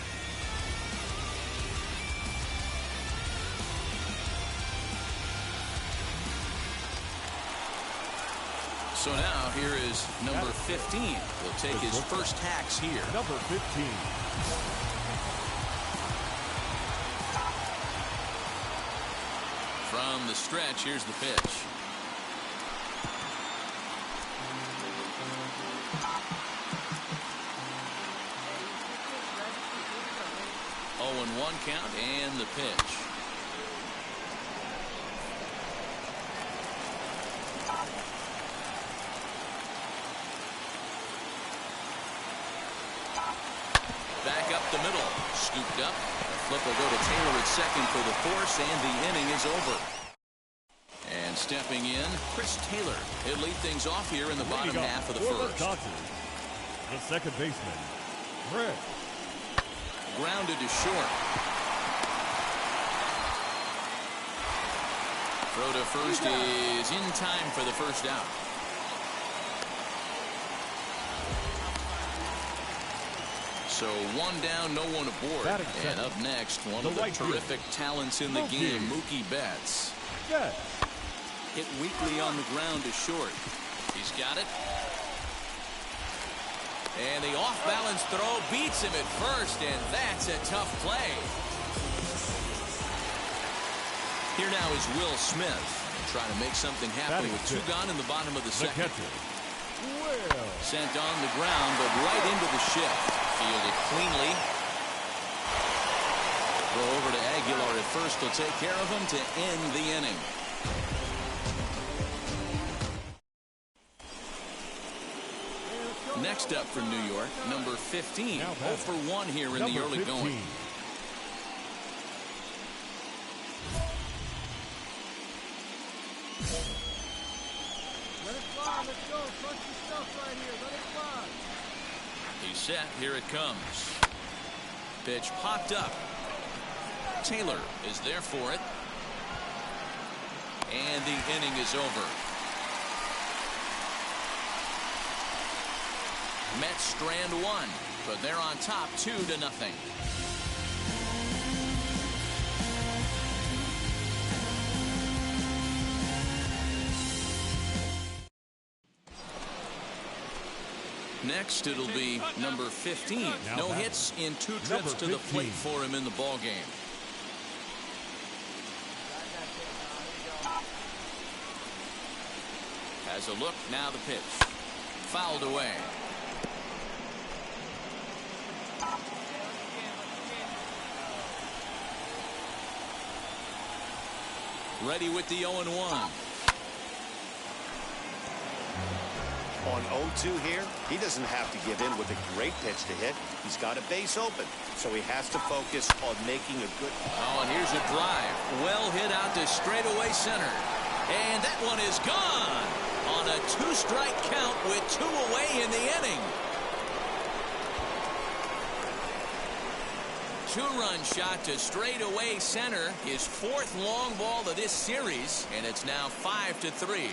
So now here is number 15. He'll take his first hacks here. Number 15. From the stretch, here's the pitch. Oh, and 1 count and the pitch. Back up the middle, scooped up. The flip will go to Taylor at second for the force, and the inning is over. And stepping in, Chris Taylor. He'll lead things off here in the bottom half of the first. The second baseman, Brett. Grounded to short. Throw to first is in time for the first out. So 1 down, no one aboard. And up next, one of the terrific talents in the game, Mookie Betts. Hit weakly on the ground to short. He's got it. And the off-balance throw beats him at first, and that's a tough play. Here now is Will Smith, trying to make something happen with 2 gone in the bottom of the second. Sent on the ground, but right into the shift. Fielded cleanly. Throw over to Aguilar at first. Will take care of him to end the inning. Next up for New York, number 15. 0 for 1 here in the early going. Let it fly. Let's go. Punch your stuff right here. Let it fly. He's set. Here it comes. Pitch popped up. Taylor is there for it. And the inning is over. Mets strand 1, but they're on top 2-0. Next, it'll be number 15. No hits in 2 trips to the plate for him in the ballgame. Has a look, now the pitch. Fouled away. Ready with the 0-1. On 0-2 here, he doesn't have to give in with a great pitch to hit. He's got a base open, so he has to focus on making a good... Oh, and here's a drive. Well hit out to straightaway center. And that one is gone on a 2-strike count with 2 away in the inning. 2-run shot to straightaway center. His 4th long ball of this series, and it's now 5-3.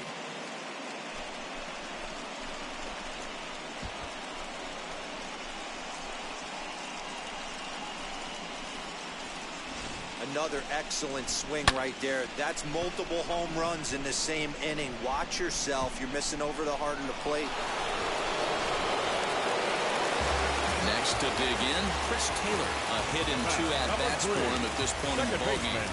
Another excellent swing right there. That's multiple home runs in the same inning. Watch yourself. You're missing over the heart of the plate. Next to dig in, Chris Taylor. A hit in 2 at-bats for him at this point in the ballgame.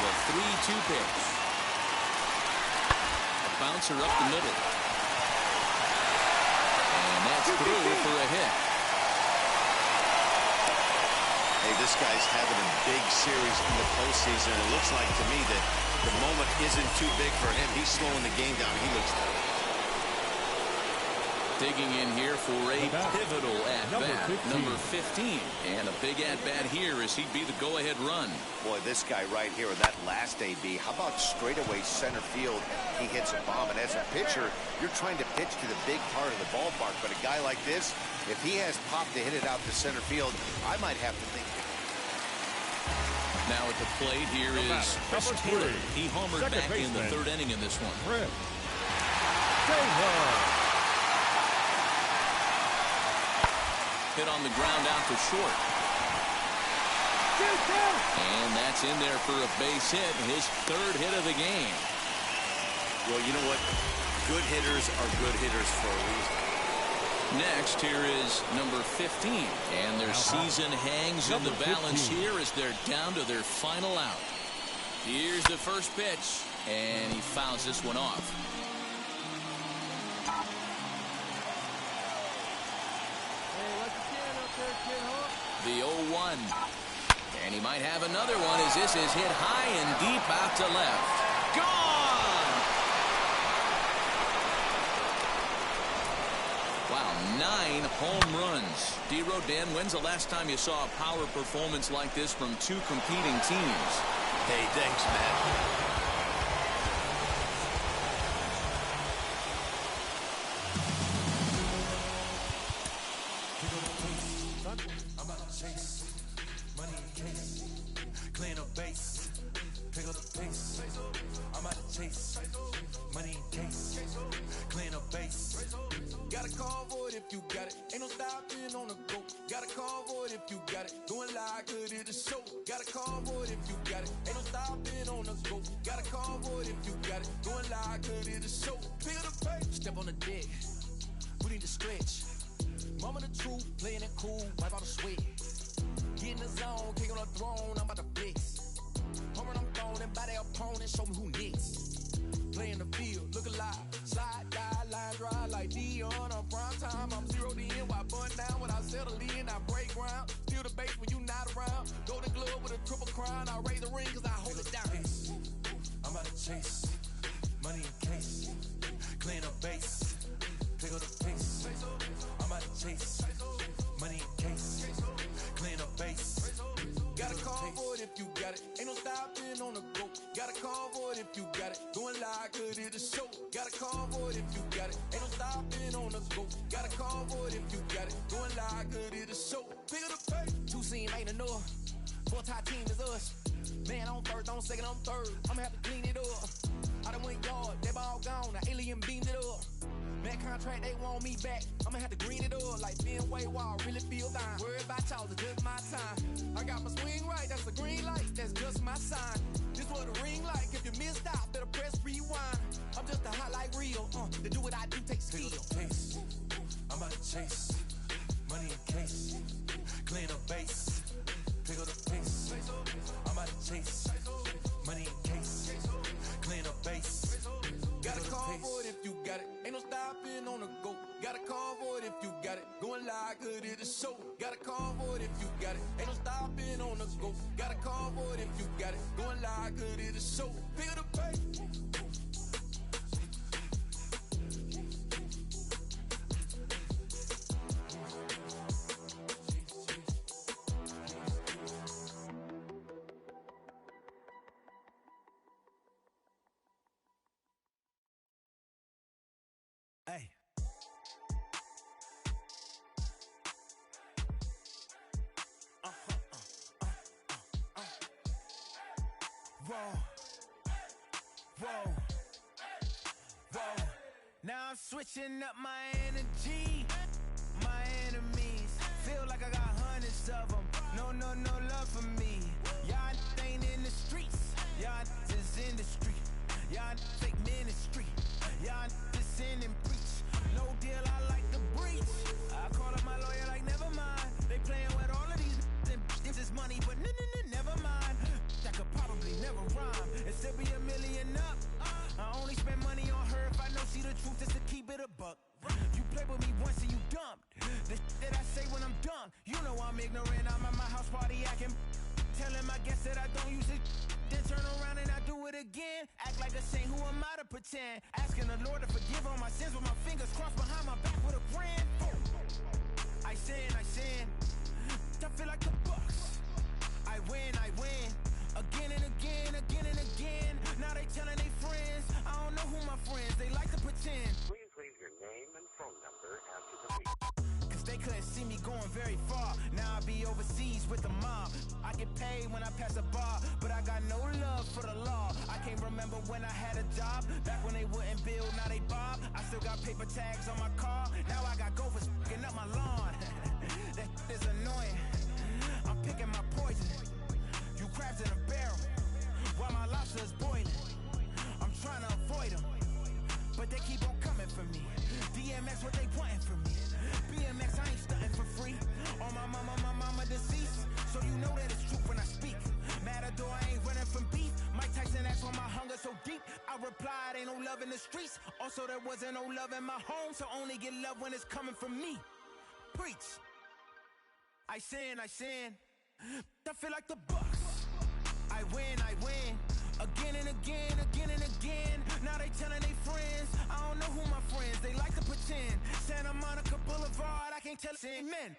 The 3-2 pitch. A bouncer up the middle. And that's through for a hit. Hey, this guy's having a big series in the postseason. It looks like to me that the moment isn't too big for him. He's slowing the game down. He looks digging in here for a pivotal at-bat, number 15. And a big at-bat here as he'd be the go-ahead run. Boy, this guy right here in that last AB, how about straightaway center field? He hits a bomb, and as a pitcher, you're trying to pitch to the big part of the ballpark. But a guy like this, if he has pop to hit it out to center field, I might have to think. Now at the plate here is Chris Taylor. He homered back in the third inning in this one. Hit on the ground out to short. And that's in there for a base hit, his third hit of the game. Well, you know what? Good hitters are good hitters for a reason. Next, here is number 15. And their season hangs in the balance here as they're down to their final out. Here's the first pitch, and he fouls this one off. The 0-1. And he might have another one as this is hit high and deep out to left. Gone! Wow, 9 home runs. D-Rodan, when's the last time you saw a power performance like this from two competing teams? Hey, thanks, Matt. Step on the deck, we need to stretch. Mama the truth, playing it cool, wipe out the sweat. Get in the zone, kick on the throne, I'm about to flex. Home run, I'm throwing and by their opponent, show me who next. Play in the field, look alive, slide, die, line drive like Dion on prime time. I'm 0'd in, why bun down when I settle in, I break ground. Feel the bass when you not around. Golden glove with a triple crown, I raise the ring cause I hold it down. I'm about to chase, money in case, clean up base. Pick up the pace. I'm out to chase. Money in case. Clean up base. Got a call for it if you got it. Ain't no stopping on the go. Got a call for it if you got it. Going live, good it a show. Got a call for it if you got it. Ain't no stopping on the go. Got a call for it if you got it. Going live, good it a show. Pick up the pace. Two scene ain't enough. 4-tie team is us. Man on first, on second, on third. I'ma have to clean it up. I done went yard, they ball gone. The alien beamed it up. Man contract, they want me back. I'ma have to green it up like Ben Way Wall. Really feel fine. Worried about y'all, it's just my time. I got my swing right, that's a green light. That's just my sign. This what a ring like. If you missed out, better press rewind. I'm just a hot like real. To do what I do takes skill. I'm about to chase. Money in case. Clean up base. Pick up the pace. I'm about to chase. Money in case. Clean up base. Got a call for it if you got it. Ain't no stopping on the go. Got a call for it if you got it. Going live, good it a show. Got a call for it if you got it. Ain't no stopping on the go. Got a call for it if you got it. Going live, good it a show. Pick up the pace. Hey. Whoa. Whoa. Whoa. Now I'm switching up my energy. My enemies feel like I got hundreds of them. No love for me. Y'all ain't in the streets. Y'all is in the street. Y'all take ministry. Y'all sin and preach. No deal, I like the breach. I call up my lawyer like, never mind. They playing with all of these and this is money, but never mind. That could probably never rhyme and still be $1 million up. I only spend money on her if I know she the truth, just to keep it a buck. You play with me once and you dumped. The that I say when I'm done, you know I'm ignorant. I'm at my house party acting, telling my guests that I don't use it. Then turn around and I do it again. Act like a saint, who am I to pretend? Asking the Lord to forgive all my sins with my fingers crossed behind my back with a grin. I sin. I feel like the Bucks. I win. Again and again. Now they telling their friends. I don't know who my friends, they like to pretend. Please leave your name and phone number after the beep. Cause they couldn't see me going very far. Now I be overseas with the mob. I get paid when I pass a bar, but I got no love for the law. I can't remember when I had a job. Back when they wouldn't build, now they bob. I still got paper tags on my car. Now I got gophers f***ing up my lawn. That is annoying. I'm picking my poison. You crabs in a barrel, while my lobster is boiling. I'm trying to avoid them, but they keep on coming for me. DMX, what they wanting from me? BMX, I ain't stunting for free. On my mama deceased, so you know that it's true when I speak. Matador, I ain't running from beef. Mike Tyson asked why my hunger so deep. I replied, ain't no love in the streets. Also, there wasn't no love in my home, so only get love when it's coming from me. Preach. I sin. I feel like the Bucks. I win. Again and again. Now they telling their friends. I don't know who my friends, they like to pretend. Santa Monica Boulevard, I can't tell it. Amen.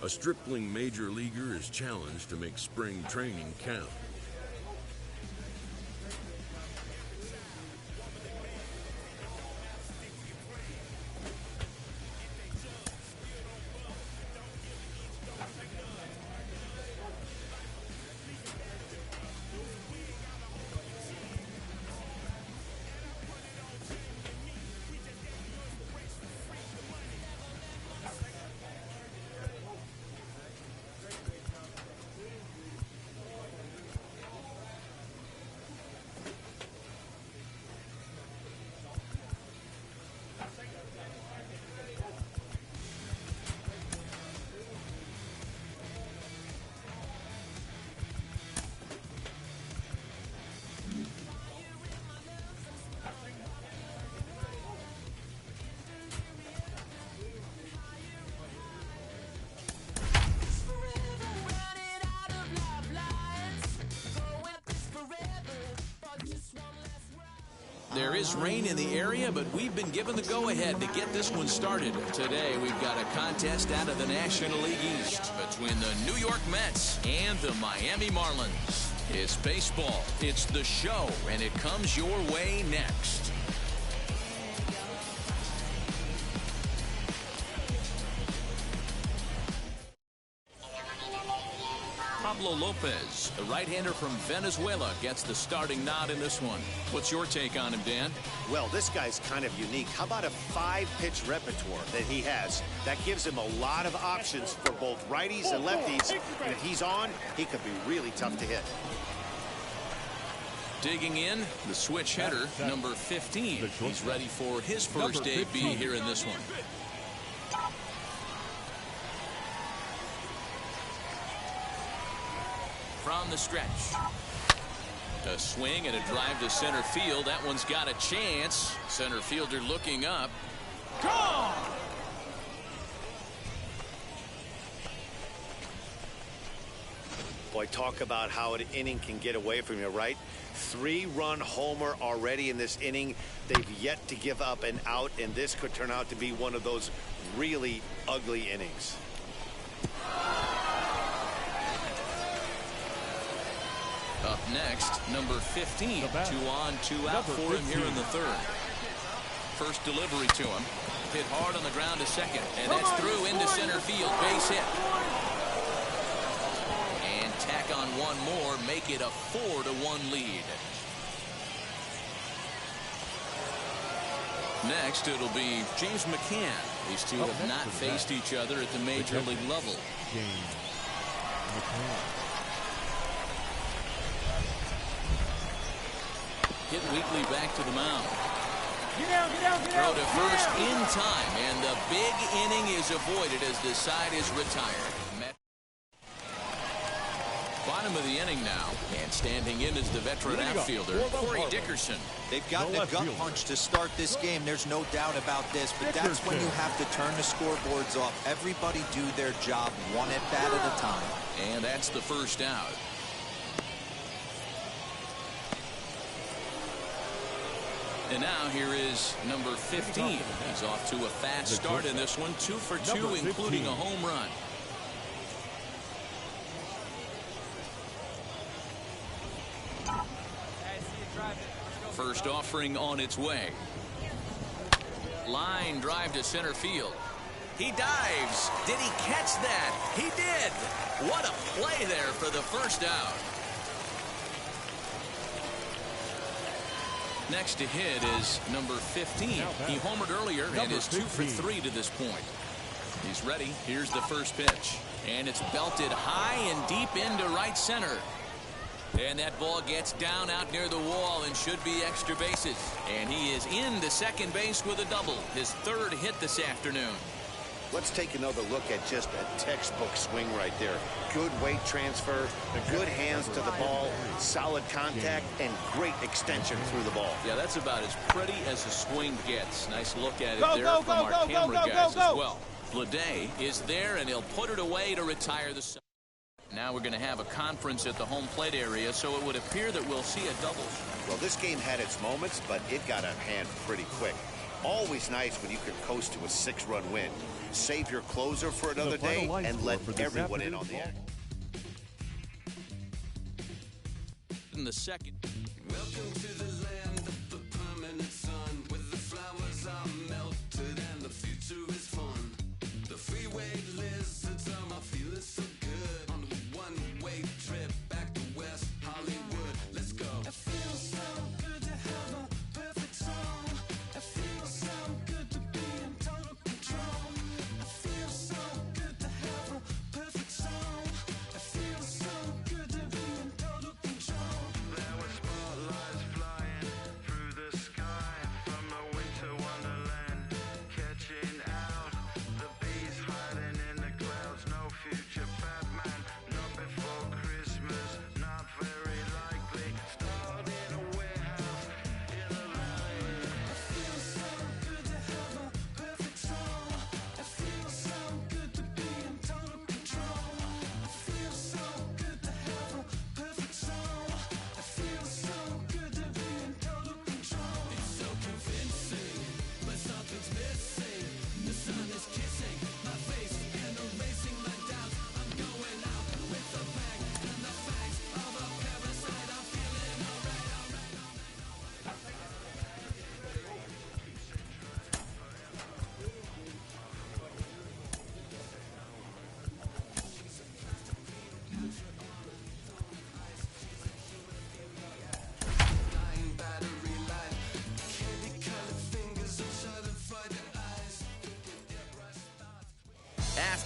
A stripling major leaguer is challenged to make spring training count. There is rain in the area, but we've been given the go-ahead to get this one started. Today, we've got a contest out of the National League East between the New York Mets and the Miami Marlins. It's baseball, it's the show, and it comes your way next. Pablo Lopez, the right-hander from Venezuela, gets the starting nod in this one. What's your take on him, Dan? Well, this guy's kind of unique. How about a 5-pitch repertoire that he has? That gives him a lot of options for both righties and lefties. And if he's on, he could be really tough to hit. Digging in, the switch hitter, number 15. He's ready for his first debut here in this one. From the stretch. A swing and a drive to center field. That one's got a chance. Center fielder looking up. Gone! Boy, talk about how an inning can get away from you, right? 3-run homer already in this inning. They've yet to give up an out, and this could turn out to be one of those really ugly innings. Up next, number 15. 2 on, 2 out for him here in the third. First delivery to him. Hit hard on the ground to second. And that's through into center field. Base hit. And tack on one more. Make it a 4-1 lead. Next, it'll be James McCann. These two have not faced each other at the major league level. James McCann. Hit weakly back to the mound. Get down, get down, get down. Throw to first in time, and the big inning is avoided as the side is retired. Bottom of the inning now, and standing in is the veteran outfielder, Corey Dickerson. They've gotten a gut punch to start this game. There's no doubt about this, but that's when you have to turn the scoreboards off. Everybody do their job one at bat at a time. And that's the first out. And now here is number 15. He's off to a fast start in this one. 2 for 2, including a home run. First offering on its way. Line drive to center field. He dives. Did he catch that? He did. What a play there for the first out. Next to hit is number 15. He homered earlier and is 2 for 3 to this point. He's ready. Here's the first pitch. And it's belted high and deep into right center. And that ball gets down out near the wall and should be extra bases. And he is into second base with a double. His third hit this afternoon. Let's take another look at just a textbook swing right there. Good weight transfer, good hands to the ball, solid contact, and great extension through the ball. Yeah, that's about as pretty as a swing gets. Nice look at it there from our camera guys as well. Bleday is there, and he'll put it away to retire the side. Now we're going to have a conference at the home plate area, so it would appear that we'll see a double. Well, this game had its moments, but it got out of hand pretty quick. Always nice when you can coast to a 6-run win. Save your closer for another day and let everyone in on the act. In the second. Welcome to the land of the permanent sun, where the flowers are melted and the future is fun. The freeway lizards are feeling so good on the one-way trip back to West Hollywood. Let's go. It feels so good to have a perfect song. It feels so good to be in total control. It feels so good to have a perfect song. It feels so good to be in total control. There were spotlights flying through the sky from a winter wonderland.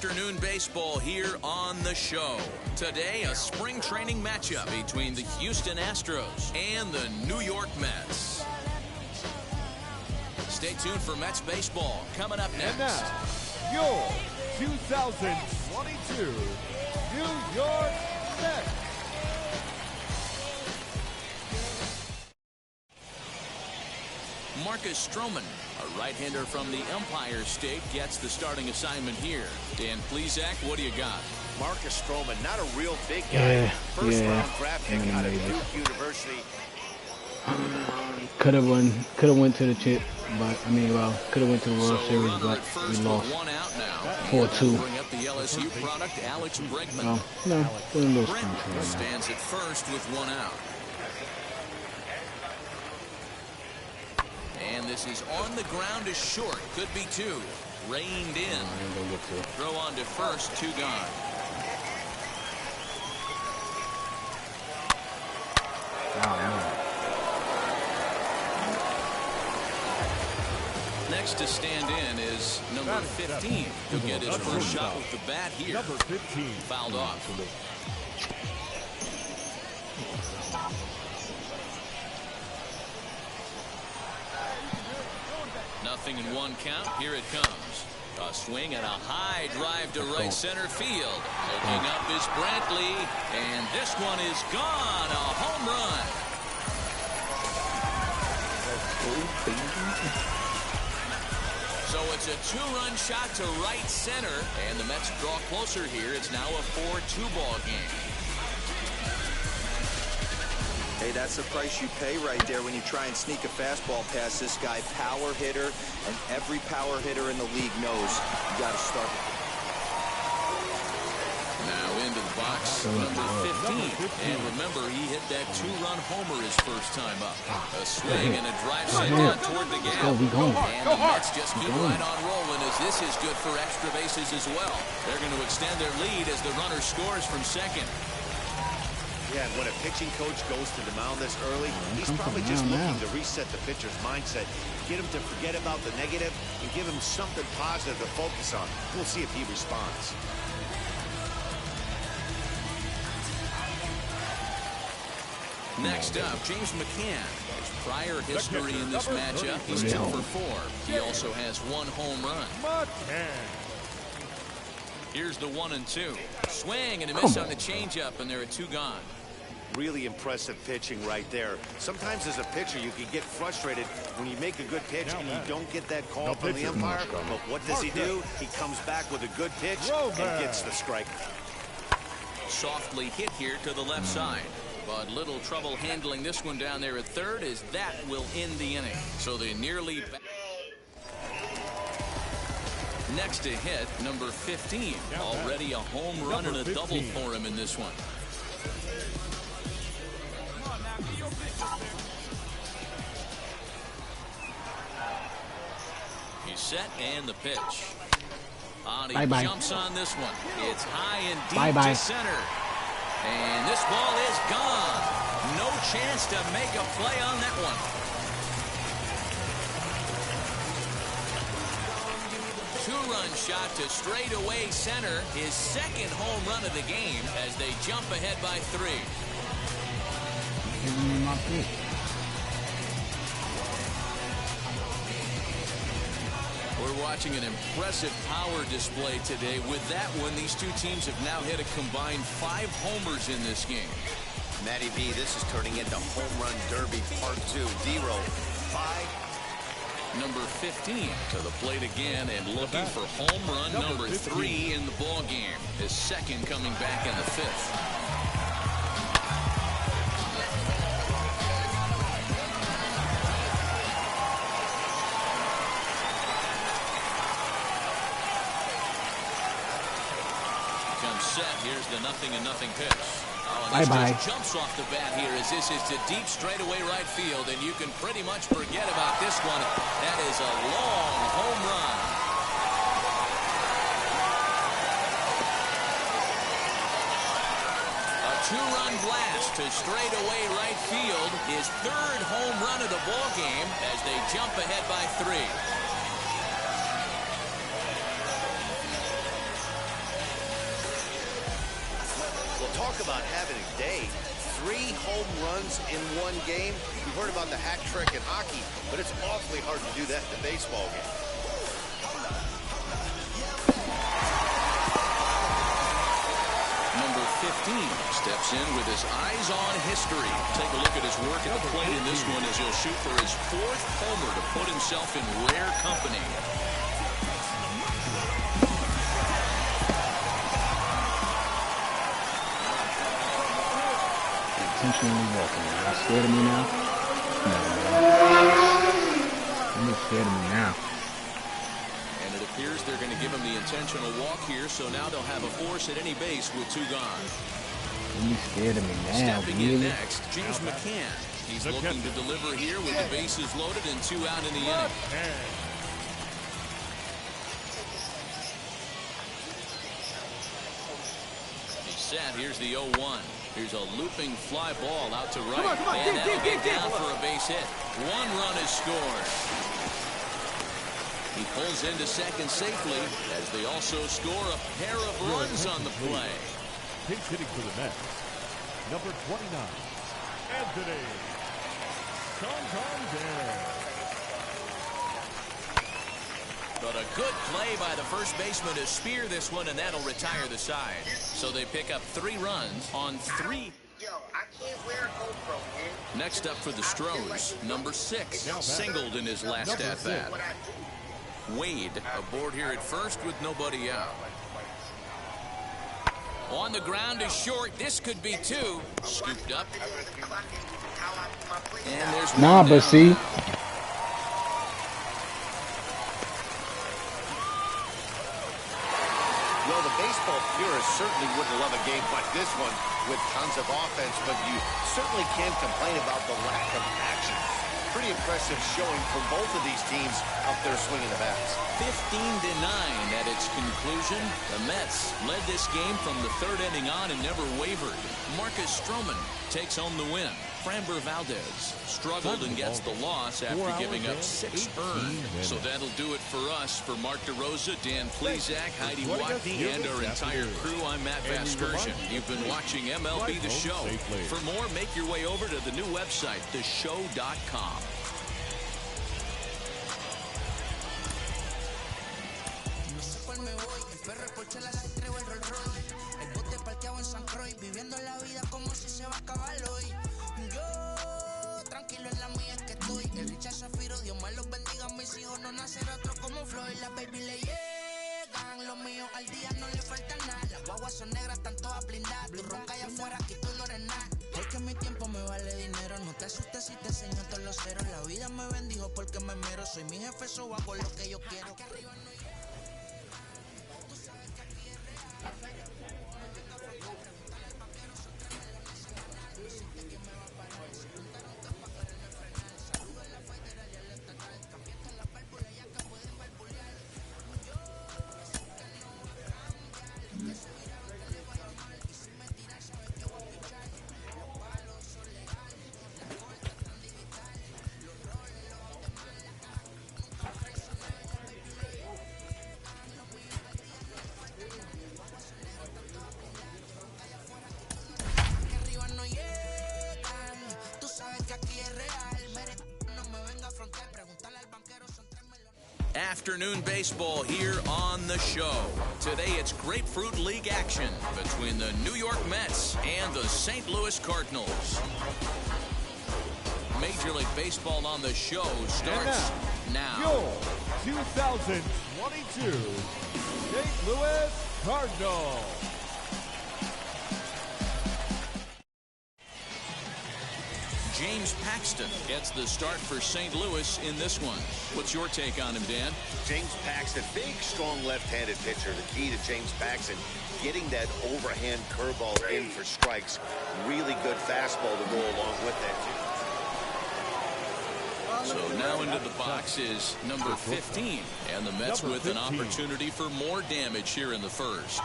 afternoon baseball here on the show. Today, a spring training matchup between the Houston Astros and the New York Mets. Stay tuned for Mets baseball coming up next. And now, your 2022 New York Mets. Marcus Stroman, a right-hander from the Empire State, gets the starting assignment here. Dan Plesac, what do you got? Marcus Stroman, not a real big guy. First-round draft pick out of MLB. Duke University. Could have went to the chip, but I mean, well, could have went to the World Series, but we lost 4-2. Bring up the LSU product, Alex Bregman. Well, no, doing a little spring Bregman training. stands at first with one out. And this is on the ground is short. Could be two. Reined in. Throw on to first. Two gone. Next to stand in is number 15. He'll get his first shot with the bat here. Number 15. Fouled off. Nothing in one count. Here it comes. A swing and a high drive to right center field. Looking up is Brantley, and this one is gone. A home run. So it's a two-run shot to right center, and the Mets draw closer here. It's now a 4-2 ball game. Hey, that's the price you pay right there when you try and sneak a fastball past this guy. Power hitter, and every power hitter in the league knows you got to start. Now into the box, number 15. And remember, he hit that two-run homer his first time up. A swing and a drive sent down toward the gap. And the Mets just keep right on rolling as this is good for extra bases as well. They're going to extend their lead as the runner scores from second. Yeah, and when a pitching coach goes to the mound this early, he's probably just looking to reset the pitcher's mindset, get him to forget about the negative, and give him something positive to focus on. We'll see if he responds. Next up, James McCann. His prior history in this matchup, he's 2 for 4. He also has one home run. Here's the 1-2. Swing and a miss on the changeup, and there are two gone. Really impressive pitching right there. Sometimes as a pitcher, you can get frustrated when you make a good pitch and you don't get that call from the umpire. But what does he do? He comes back with a good pitch and gets the strike. Softly hit here to the left side. But little trouble handling this one down there at third, as that will end the inning. So they nearly... Next to hit, number 15. Already a home run and a double for him in this one. He's set and the pitch. He jumps on this one. It's high and deep to center. And this ball is gone. No chance to make a play on that one. Two-run shot to straightaway center. His second home run of the game as they jump ahead by 3. We're watching an impressive power display today. With that one, these two teams have now hit a combined 5 homers in this game. Matty B, this is turning into Home Run Derby Part 2. D-Roll, 5. Number 15 to the plate again and looking for home run number 3 in the ball game. His second coming back in the 5th. Set. Here's the 0-0 pitch. Just jumps off the bat here as this is to deep straightaway right field, and you can pretty much forget about this one. That is a long home run. A two-run blast to straightaway right field. His third home run of the ball game as they jump ahead by 3. about having a day. 3 home runs in one game. We've heard about the hat trick in hockey, but it's awfully hard to do that in a baseball game. Number 15 steps in with his eyes on history. Take a look at his work at the plate in this one as he'll shoot for his 4th homer to put himself in rare company. Intentionally walking. Y'all scared of me now? No, you're scared of me now. And it appears they're going to give him the intentional walk here, so now they'll have a force at any base with 2 gone. You scared of me now, Stepping in next, James McCann. He's looking to deliver here with the bases loaded and 2 out in the inning. He's set. Here's the 0-1. Here's a looping fly ball out to right. And that'll get down for a base hit. 1 run is scored. He pulls into second safely as they also score a pair of runs on the play. Pinch hitting for the Mets, number 29, Anthony Santander. But a good play by the first baseman to spear this one, and that'll retire the side. So they pick up 3 runs on 3. Next up for the Stros, number 6, singled in his last at-bat. Wade aboard here at first with nobody out. On the ground to short. This could be 2. Scooped up. And there's nah, but see. Well, the baseball purists certainly wouldn't love a game like this one with tons of offense, but you certainly can't complain about the lack of action. Pretty impressive showing from both of these teams up there swinging the bats. 15-9 at its conclusion. The Mets led this game from the 3rd inning on and never wavered. Marcus Stroman takes home the win. Framber Valdez struggled and gets the loss after giving up 6 earned. So that'll do it for us. For Mark DeRosa, Dan Plezak, Heidi Watney, and our entire crew, I'm Matt Vasgersian. You've been watching MLB The Show. For more, make your way over to the new website, theshow.com. Viviendo la vida como si se va a acabar hoy. Yo, tranquilo en la mía es que estoy. El Richard Zafiro, Dios me los bendiga. Mis hijos no nacerán otro como Floyd. Las baby le llegan. Los míos al día no le falta nada. Las guaguas son negras, están todas blindadas. Tu ronca allá afuera, aquí tú no eres nada. Es que mi tiempo me vale dinero. No te asustes si te enseño todos los ceros. La vida me bendijo porque me mero. Soy mi jefe, so hago lo que yo quiero. Que arriba no hay... Tú sabes que aquí es real. Afternoon baseball here on the show. Today it's Grapefruit League action between the New York Mets and the St. Louis Cardinals. Major League Baseball on the show starts now. Your 2022 St. Louis Cardinals. James Paxton gets the start for St. Louis in this one. What's your take on him, Dan? James Paxton, big, strong left-handed pitcher. The key to James Paxton, getting that overhand curveball in for strikes. Really good fastball to go along with that, too. So now into the box is number 15. And the Mets with an opportunity for more damage here in the first.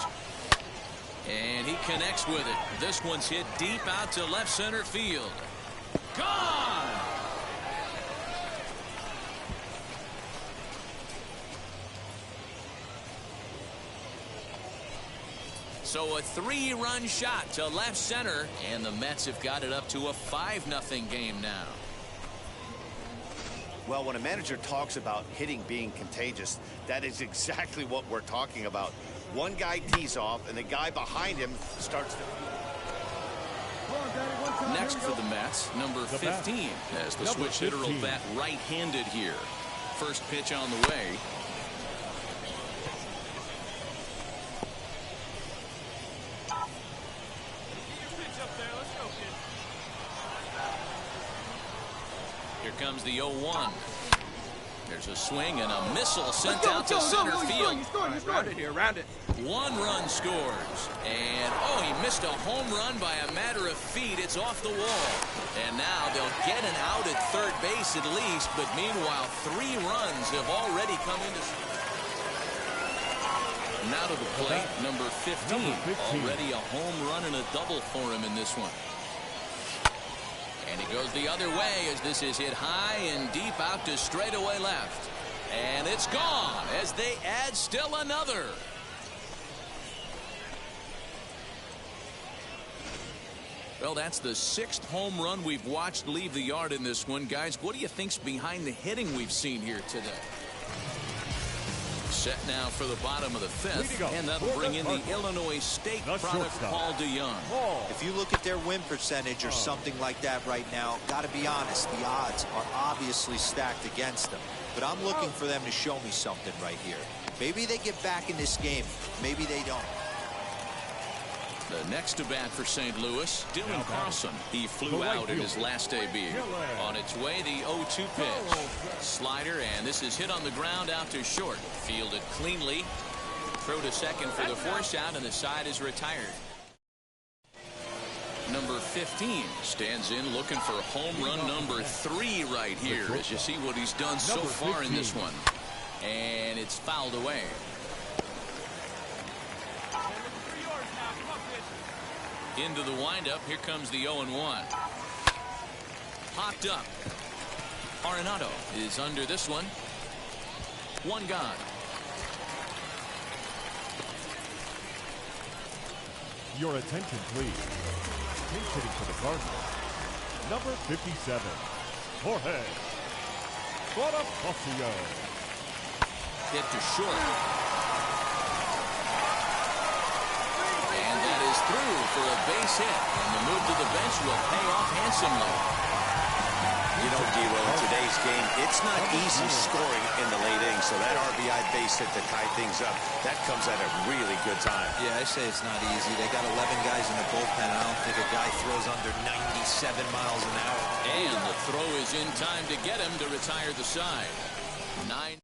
And he connects with it. This one's hit deep out to left center field. Gone! So a 3-run shot to left center, and the Mets have got it up to a 5-0 game now. Well, when a manager talks about hitting being contagious, that is exactly what we're talking about. One guy tees off, and the guy behind him starts to... Next for the Mets, number 15, as the switch hitter will bat right-handed here. First pitch on the way. Here comes the 0-1. There's a swing and a missile sent out to center field. Round it here, round it. 1 run scores. And, oh, he missed a home run by a matter of feet. It's off the wall. And now they'll get an out at third base at least. But meanwhile, 3 runs have already come into... Now to the plate, number 15. Already a home run and a double for him in this one. And he goes the other way as this is hit high and deep out to straightaway left. And it's gone as they add still another. Well, that's the 6th home run we've watched leave the yard in this one. Guys, what do you think's behind the hitting we've seen here today? Set now for the bottom of the 5th, and that'll bring in the Illinois State product, Paul DeYoung. If you look at their win percentage or something like that right now, got to be honest, the odds are obviously stacked against them. But I'm looking for them to show me something right here. Maybe they get back in this game. Maybe they don't. The next to bat for St. Louis, Dylan Carlson. He flew out in his last debut. On its way, the 0-2 pitch. Slider, and this is hit on the ground out to short. Fielded cleanly. Throw to second for the force out, and the side is retired. Number 15 stands in looking for home run number 3 right here, as you see what he's done so far in this one. And it's fouled away. Into the windup. Here comes the 0-1. Popped up. Arenado is under this one. 1 gone. Your attention, please. Pinch hitting for the Cardinals. Number 57, Jorge Bonifacio. Hit to short. Through for a base hit, and the move to the bench will pay off handsomely. You know, D-Roll, in today's game, it's not easy scoring in the late innings, so that RBI base hit to tie things up, that comes at a really good time. Yeah, I say it's not easy. They got 11 guys in the bullpen. I don't think a guy throws under 97 miles an hour. And the throw is in time to get him to retire the side. 9